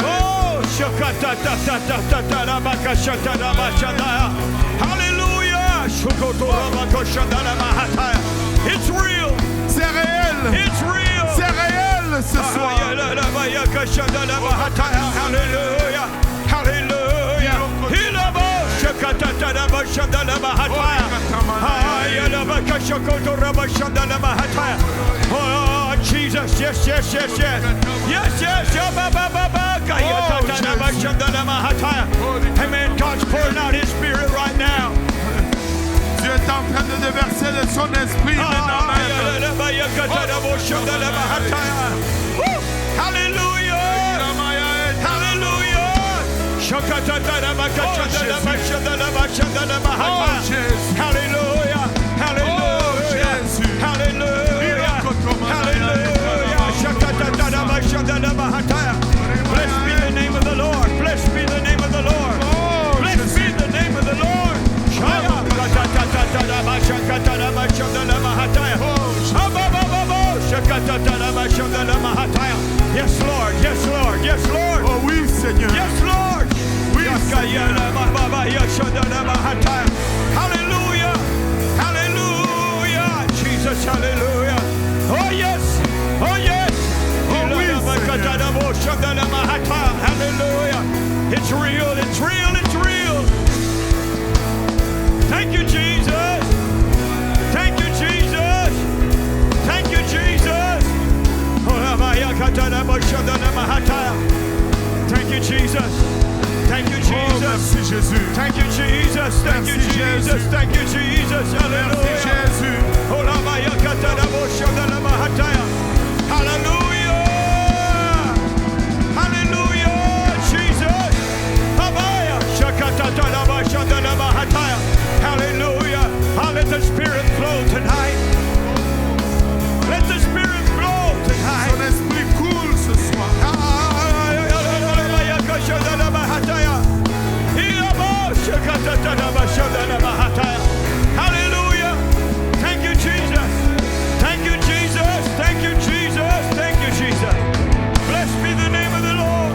Speaker 1: Oh, hallelujah. It's real.
Speaker 2: C'est réel.
Speaker 1: It's real.
Speaker 2: C'est réel ce soir.
Speaker 1: Hallelujah. Hallelujah. Oh, Jesus. Yes, yes, yes, yes. Yes, yes. Amen. God's pouring out His Spirit right now.
Speaker 2: Dieu est en train de déverser de son esprit maintenant même.
Speaker 1: Hallelujah! Hallelujah! Hallelujah! Hallelujah! Hallelujah! Hallelujah! Blessed be the name of the Lord. Blessed be the name of the Lord. Blessed be the name of the Lord. Yes, Lord. Yes, Lord. Yes, Lord.
Speaker 2: Oh oui, Seigneur.
Speaker 1: Yes, Lord.
Speaker 2: Oui, Seigneur.
Speaker 1: Hallelujah. Hallelujah. Jesus, hallelujah. Oh, yes. Oh, yes.
Speaker 2: Oh, oui,
Speaker 1: Hallelujah. It's real. It's real. It's real. Thank you, Jesus. Thank you, Jesus. Thank you, Jesus. Thank you, Jesus. Thank you,
Speaker 2: Oh,
Speaker 1: Jesus.
Speaker 2: merci Jésus.
Speaker 1: Thank you, Jesus. Thank you,
Speaker 2: Merci,
Speaker 1: Jesus.
Speaker 2: Jésus.
Speaker 1: Thank you, Jesus.
Speaker 2: Merci
Speaker 1: Hallelujah.
Speaker 2: Jésus.
Speaker 1: Hallelujah. Hallelujah, Jesus. Hallelujah. Let the Spirit flow tonight. Let the Spirit flow tonight.
Speaker 2: Son esprit coule ce soir.
Speaker 1: Hallelujah. Thank you, Jesus. Thank you, Jesus. Thank you, Jesus. Thank you, Jesus. Blessed be the name of the Lord.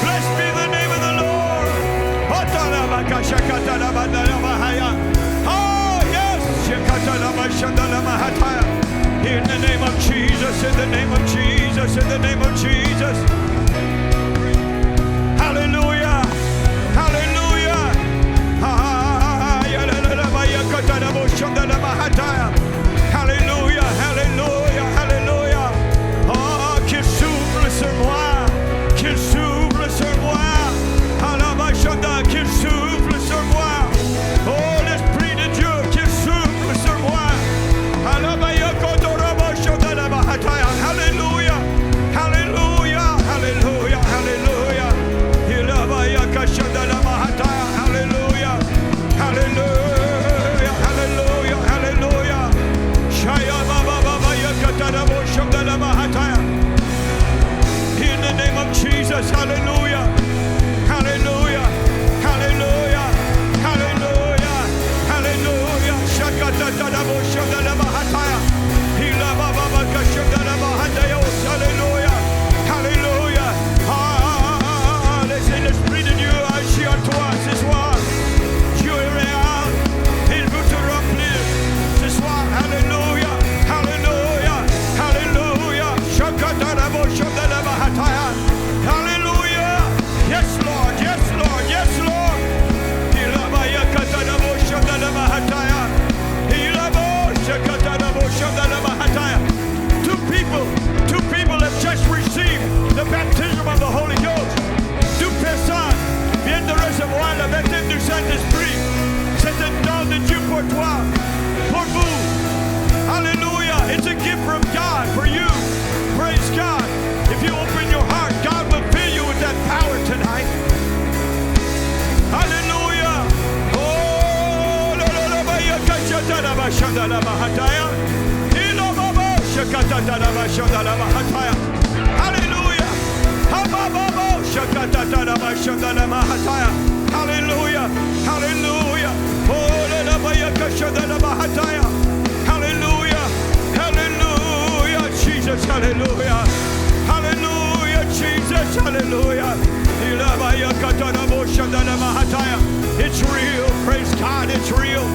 Speaker 1: Blessed be the name of the Lord. Oh, yes. In the name of Jesus, in the name of Jesus, in the name of Jesus. Hallelujah. Hallelujah. Hallelujah. Hallelujah. Hallelujah. donne du Saint-Esprit. C'est un don de Dieu pour toi, pour vous. Hallelujah. It's a gift from God for you. Praise God. If you open your heart, God will fill you with that power tonight. Hallelujah. Oh, la la la ba ya ka shata la ba shanda la ba hataya. Ilo ba ba shakata la ba shanda la ba hataya. Hallelujah. Ha ba ba ba shakata la ba shanda la ba hataya. Hallelujah. Hallelujah. Oh, la la ba ya ka shanda la ba hataya. Hallelujah. Hallelujah. Jesus. Hallelujah. Hallelujah. Jesus. Hallelujah. It's real. Praise God. It's real.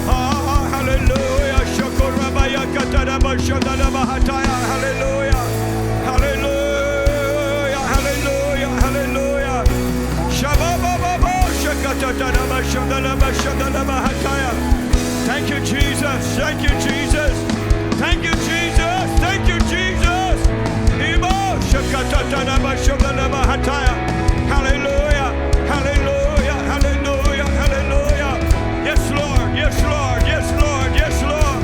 Speaker 1: Oh, hallelujah. Hallelujah. Hallelujah. Hallelujah. Hallelujah. Thank you, Jesus. Thank you, Jesus. Thank you, Jesus. Thank you, Jesus. Hallelujah. Hallelujah. Hallelujah. Hallelujah. Yes, Lord. Yes, Lord. Yes, Lord. Yes, Lord.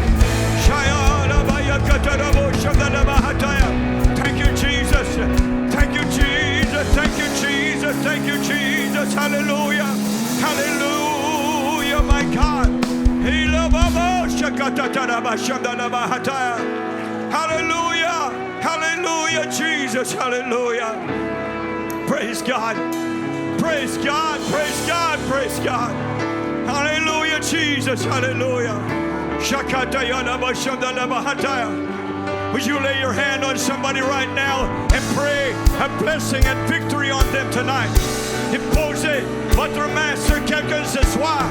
Speaker 1: Thank you, Jesus. Thank you, Jesus. Thank you, Jesus. Thank you, Jesus. Hallelujah. Hallelujah, my God. Hallelujah. Hallelujah, Jesus. Hallelujah. Praise God. Praise God. Praise God. Praise God. Hallelujah, Jesus. Hallelujah. Would you lay your hand on somebody right now and pray a blessing and victory on them tonight? Imposez votre main sur quelqu'un ce soir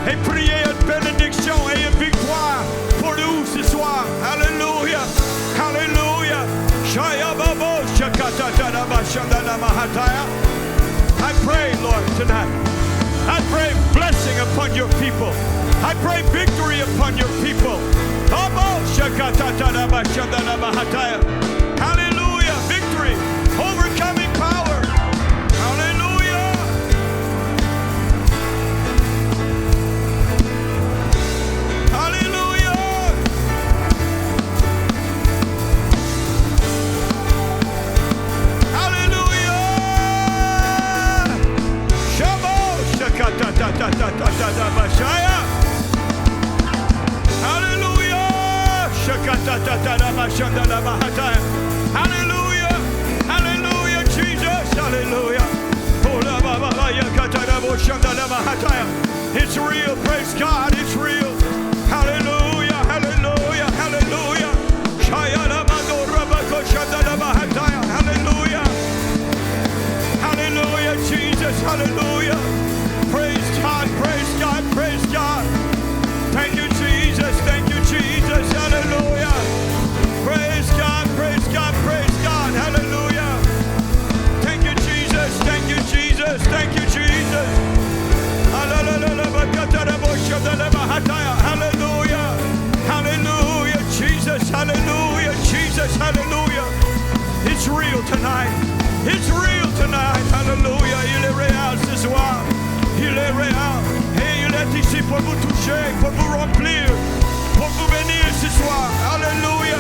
Speaker 1: et priez une bénédiction et une victoire pour nous ce soir. Alléluia. Alléluia. I pray, Lord, tonight. I pray blessing upon your people. I pray victory upon your people. Hallelujah. Victory. Overcoming power. Hallelujah. Hallelujah. Hallelujah. Shabo shakata. Hallelujah. Hallelujah, Jesus. Hallelujah. It's real. Praise God. It's real. Hallelujah. Hallelujah. Hallelujah. Hallelujah. Hallelujah, Jesus. Hallelujah. Praise God. Praise God. Praise God. Thank you, Jesus. Thank you, Jesus. Hallelujah. Praise God. Praise God. Praise God. Hallelujah. Thank you, Jesus. Thank you, Jesus. Thank you, Jesus. Hallelujah. Hallelujah. Jesus. Hallelujah. Jesus. Hallelujah. It's real tonight. It's real tonight. Hallelujah. Il est réel ce soir. Il est réel. Et il est ici pour vous toucher, pour vous remplir, pour vous bénir ce soir. Alléluia.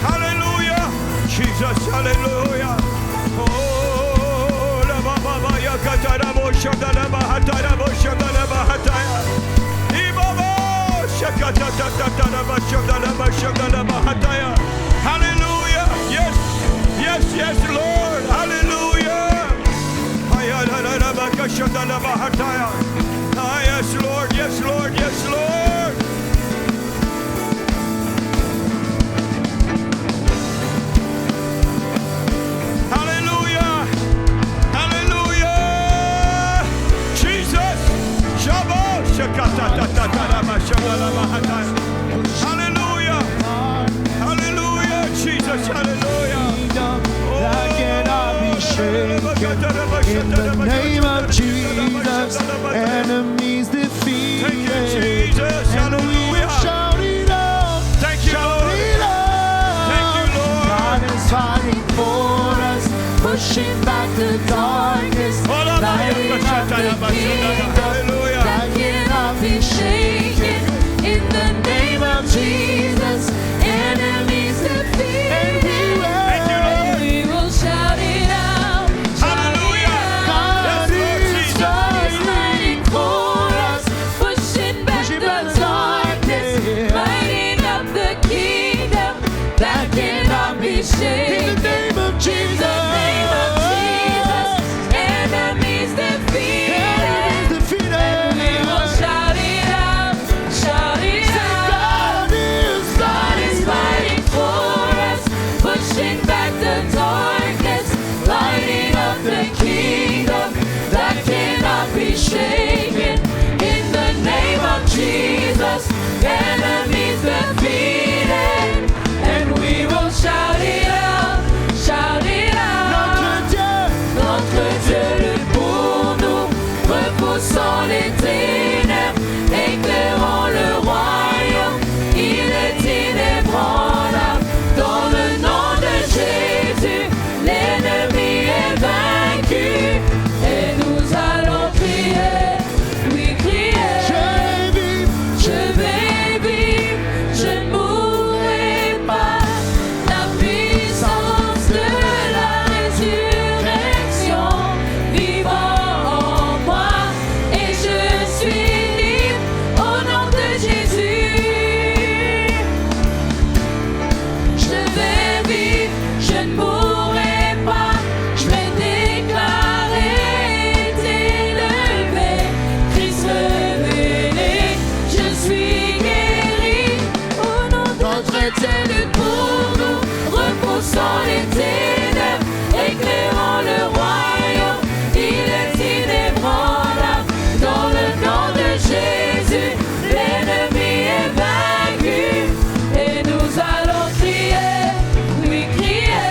Speaker 1: Hallelujah. Jesus. Hallelujah. Oh, la baba ya katara bo shandala bahatara bo shandala bahataya. Ibaba shakata tatara ba shandala ba shandala bahataya. Hallelujah. Yes. Yes, yes, Lord. Hallelujah. Ah, yes, Lord, yes, Lord, yes, Lord. Hallelujah. Hallelujah. Jesus. Hallelujah. Hallelujah. Jesus. Hallelujah.
Speaker 3: That cannot be shaken. In the name of Jesus, enemies defeated.
Speaker 1: Thank you, Jesus.
Speaker 3: And we
Speaker 1: Hallelujah.
Speaker 3: will shout it out.
Speaker 1: Thank you,
Speaker 3: Shout
Speaker 1: Lord.
Speaker 3: it out.
Speaker 1: Thank you, Lord.
Speaker 3: God is fighting for us, pushing back the darkness.
Speaker 1: Hallelujah.
Speaker 4: that cannot be shaken. In the name of Jesus, enemies defeated.
Speaker 1: Thank you, Lord.
Speaker 4: And we will shout it out. Shout it
Speaker 1: Hallelujah.
Speaker 4: out.
Speaker 1: Yes, Lord Jesus.
Speaker 4: God is fighting for us, pushing back the darkness, lighting up the kingdom that cannot be shaken.
Speaker 3: In the name of Jesus.
Speaker 4: In the name of Jesus, enemies defeated.
Speaker 3: Defeated.
Speaker 4: We will shout it out, shout it out. God is fighting for us, pushing back the darkness, lighting up the kingdom that cannot be shaken. In the name of Jesus, enemies defeated, and we will shout it out, shout it out. Notre Dieu lutte pour nous, repoussant les ténèbres, éclairant le royaume. Il est inébranlable. Dans le nom de Jésus, l'ennemi est vaincu. Et nous allons crier, oui crier. Je vais vivre, je ne mourrai pas. La puissance de la résurrection vivant en moi, et je suis libre au nom de Jésus. Je vais vivre, je ne mourrai pas. Je vais déclarer élevé, Christ révélé. Je suis guéri au nom de notre Dieu lutte pour nous, repoussant les ténèbres, éclairant le royaume. Il est inébranlable. Dans le nom de Jésus, l'ennemi est vaincu. Et nous allons crier, oui crier.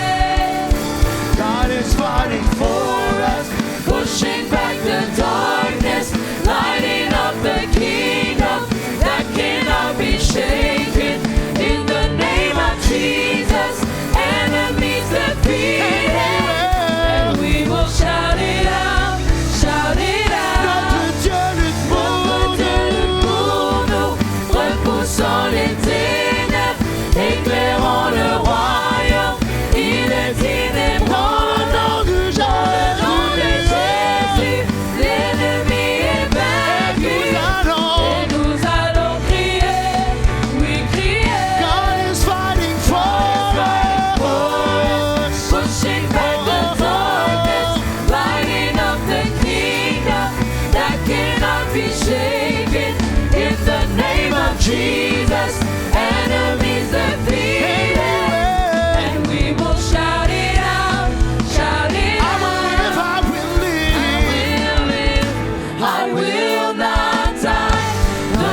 Speaker 3: God is fighting
Speaker 4: For us, pushing back the darkness, lighting up the kingdom that cannot be shaken. In the name of Jesus, enemies defeated, and we will shout it out, shout it out.
Speaker 3: Notre Dieu lutte pour
Speaker 4: Notre Dieu lutte pour nous, repoussant les ténèbres, éclairant le royaume. Il est inébranlable. Dans le nom de Jésus, l'ennemi est vaincu. Et nous allons crier, oui crier.
Speaker 3: God is fighting for us.
Speaker 4: Pushing back the darkness, lighting up the kingdom that cannot be shaken. In the name of Jesus, enemies defeated, and we will shout it out, shout it
Speaker 3: I will live,
Speaker 4: out.
Speaker 3: I will live.
Speaker 4: I will not die. The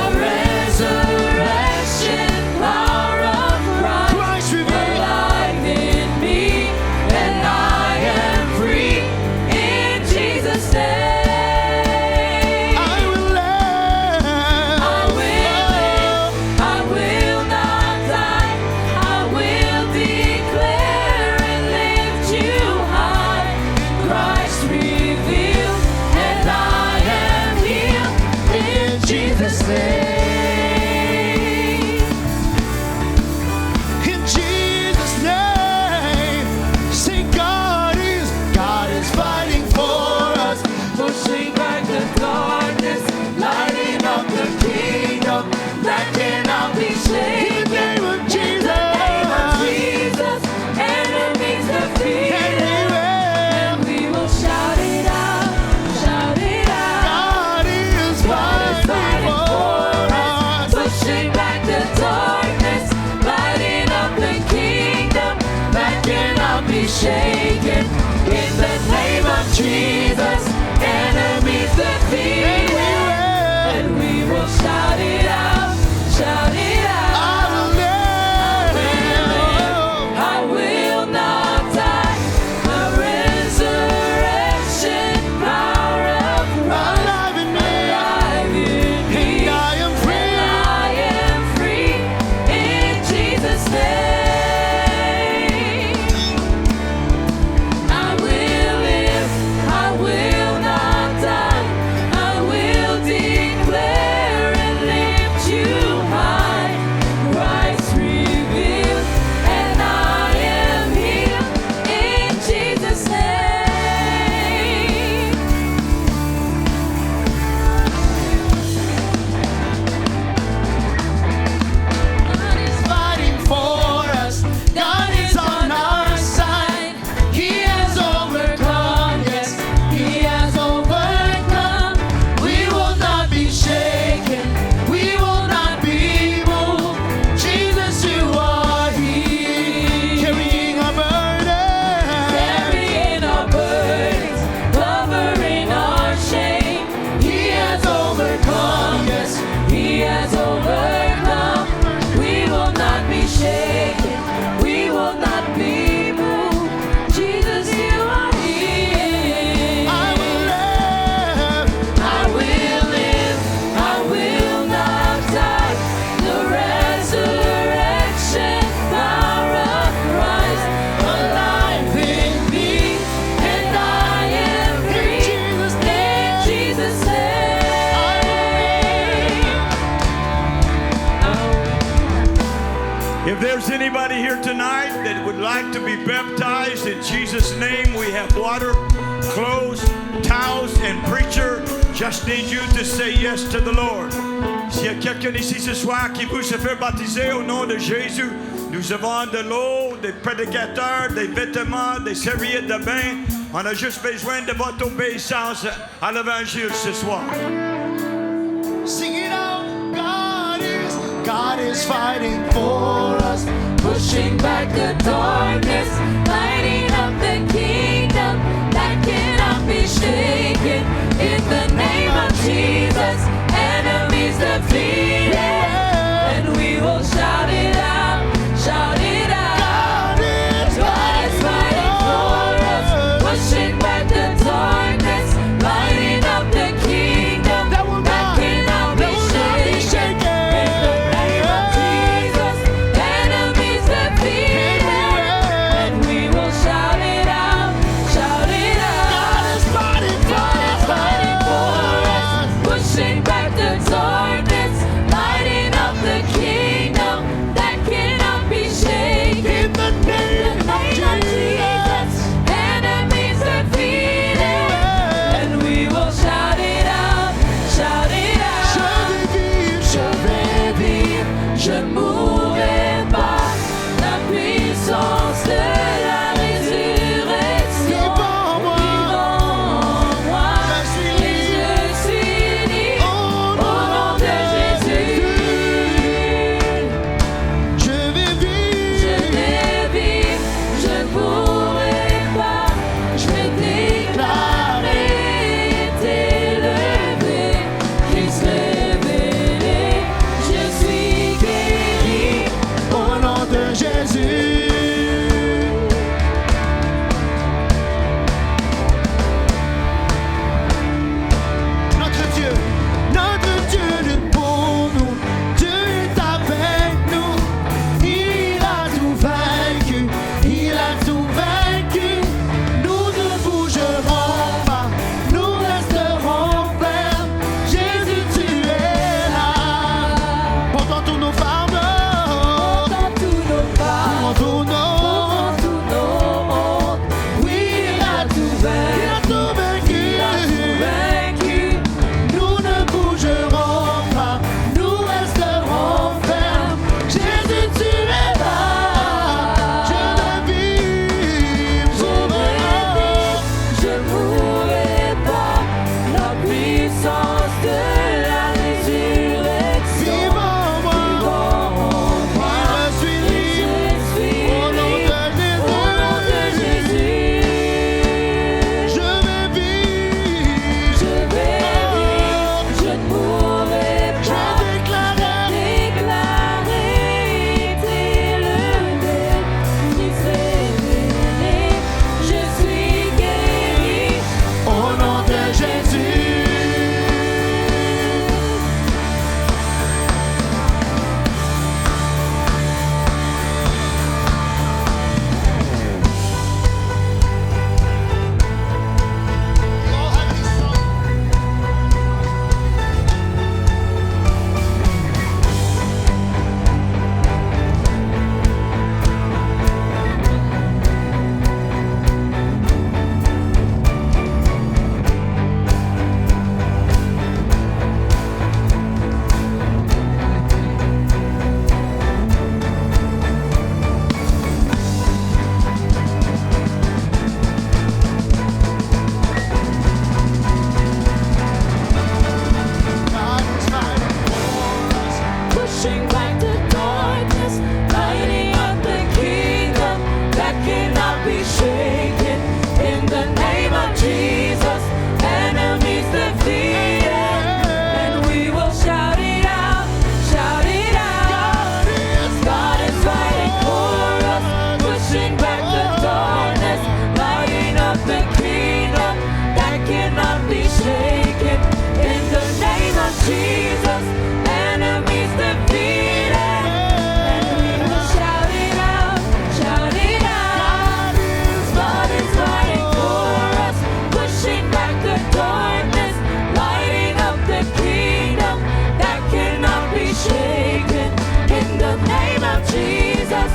Speaker 4: resurrection power of Christ
Speaker 3: Christ revealed.
Speaker 4: alive in me, and I am free in Jesus' name.
Speaker 3: I will live.
Speaker 4: I will live. I will not die. I will declare and lift you high. Christ revealed, and I am healed in Jesus' name.
Speaker 3: In Jesus' name, say God is fighting for us.
Speaker 4: Pushing back the darkness, lighting up the kingdom that cannot be
Speaker 3: In
Speaker 4: shaken.
Speaker 3: the name of
Speaker 4: In the name of Jesus, enemies defeated. And we will shout it out, shout it out.
Speaker 3: God is fighting for us.
Speaker 4: Pushing back the darkness, lighting up the kingdom that cannot be shaken. In the name of Jesus, enemies defeated. And we will shout it out, shout it out. I will not die. The resurrection power of Christ
Speaker 3: Alive in me,
Speaker 4: alive in me.
Speaker 3: and I am free.
Speaker 4: I am free in Jesus' name. I will live, I will not die.
Speaker 1: here tonight that would like to be baptized in Jesus' name, we have water, clothes, towels, and preacher. Just need you to say yes to the Lord. S'il y a quelqu'un ici ce soir qui veut se faire baptiser au nom de Jésus, nous avons de l'eau, des prédicateurs, des vêtements, des serviettes de bain. On a juste besoin de votre obéissance à l'évangile ce soir.
Speaker 3: Sing it out. God is fighting for us.
Speaker 4: Pushing back the darkness, lighting up the kingdom that cannot be shaken. In the name of Jesus, enemies defeated, and we will shout it out, shout it out. God is fighting for us, pushing back the darkness, lighting up the kingdom that cannot be shaken. Jesus,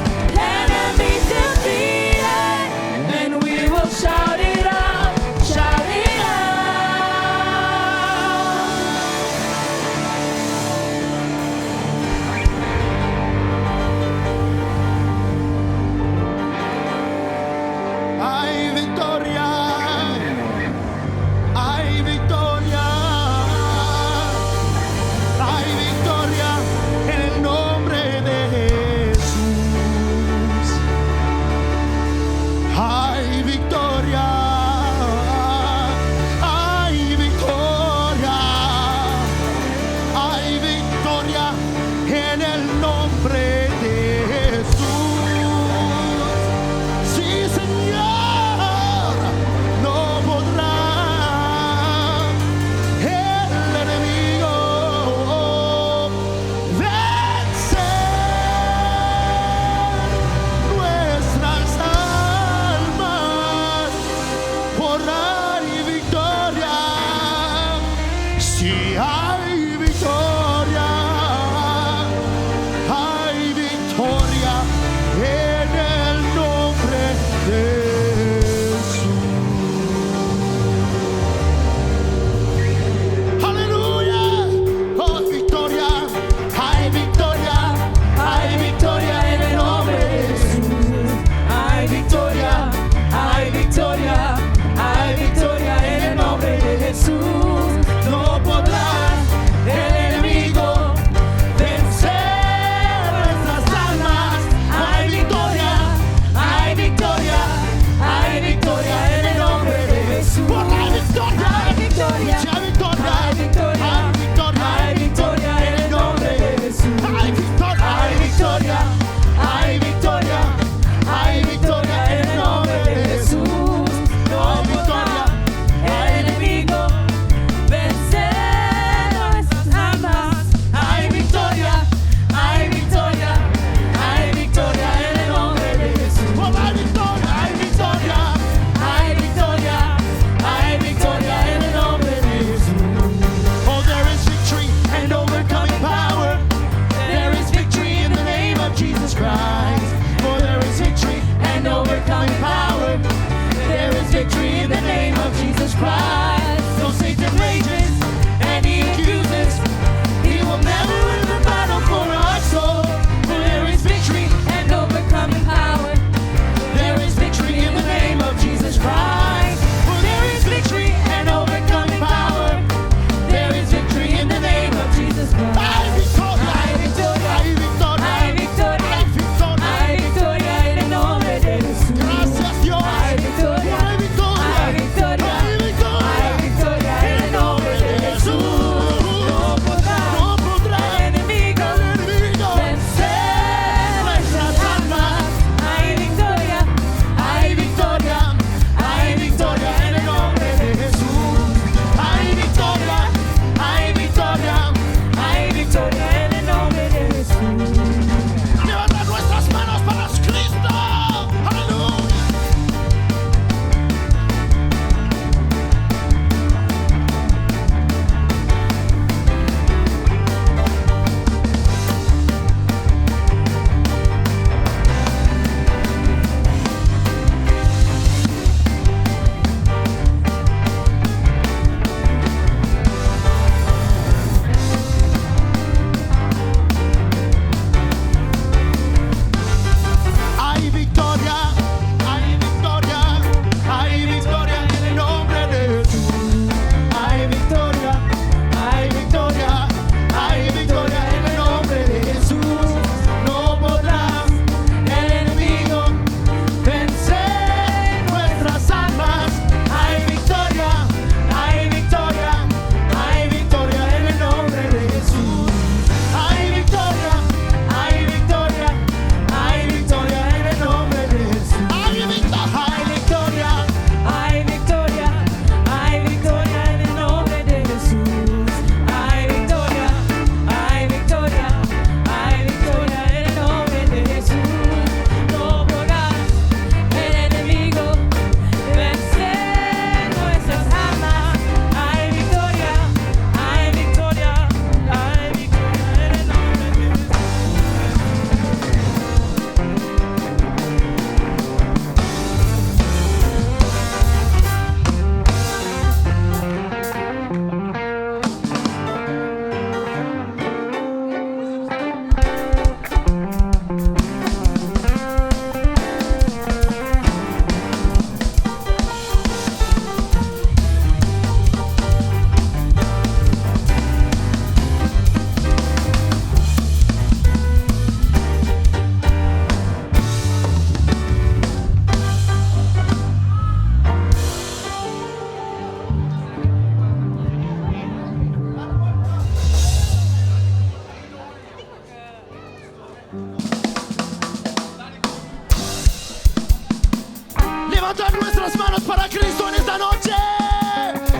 Speaker 3: para Cristo en esta noche.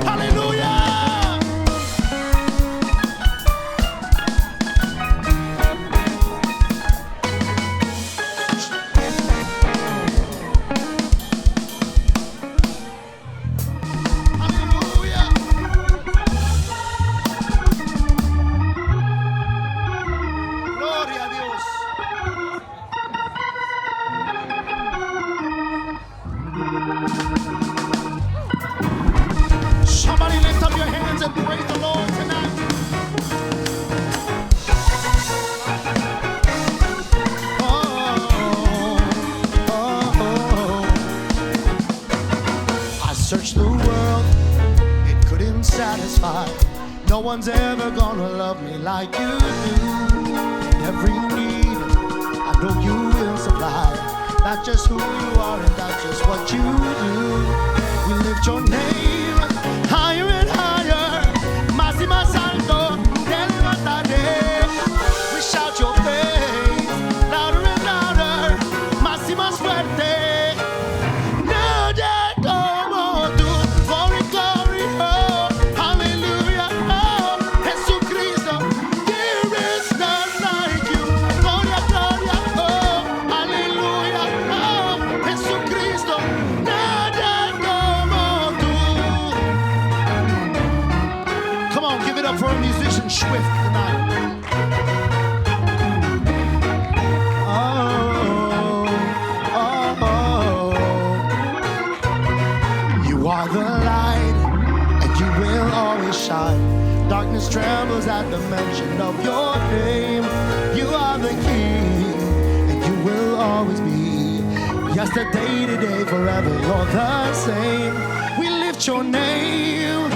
Speaker 3: Aleluya. Aleluya. Gloria a Dios. Somebody lift up your hands and praise the Lord tonight. I searched the world, it couldn't satisfy. No one's ever gonna love me like you do. Every need, I know you will supply. Not just who you are and not just what you do. We lift your name higher and higher. Más y más alto te levantaré. We shout your praise louder and louder. Más y más fuerte. Nadie como tú. Glory, glory, oh, hallelujah, oh, Jesucristo. There is none like you. Gloria, gloria, oh, hallelujah, oh, Jesucristo. Nadie como tú. Come on, give it up for a musician Swift tonight. Oh, oh, oh. You are the light, and you will always shine. Darkness trembles at the mention of your name. You are the King, and you will always be. Yesterday, today, forever, you're the same. We lift your name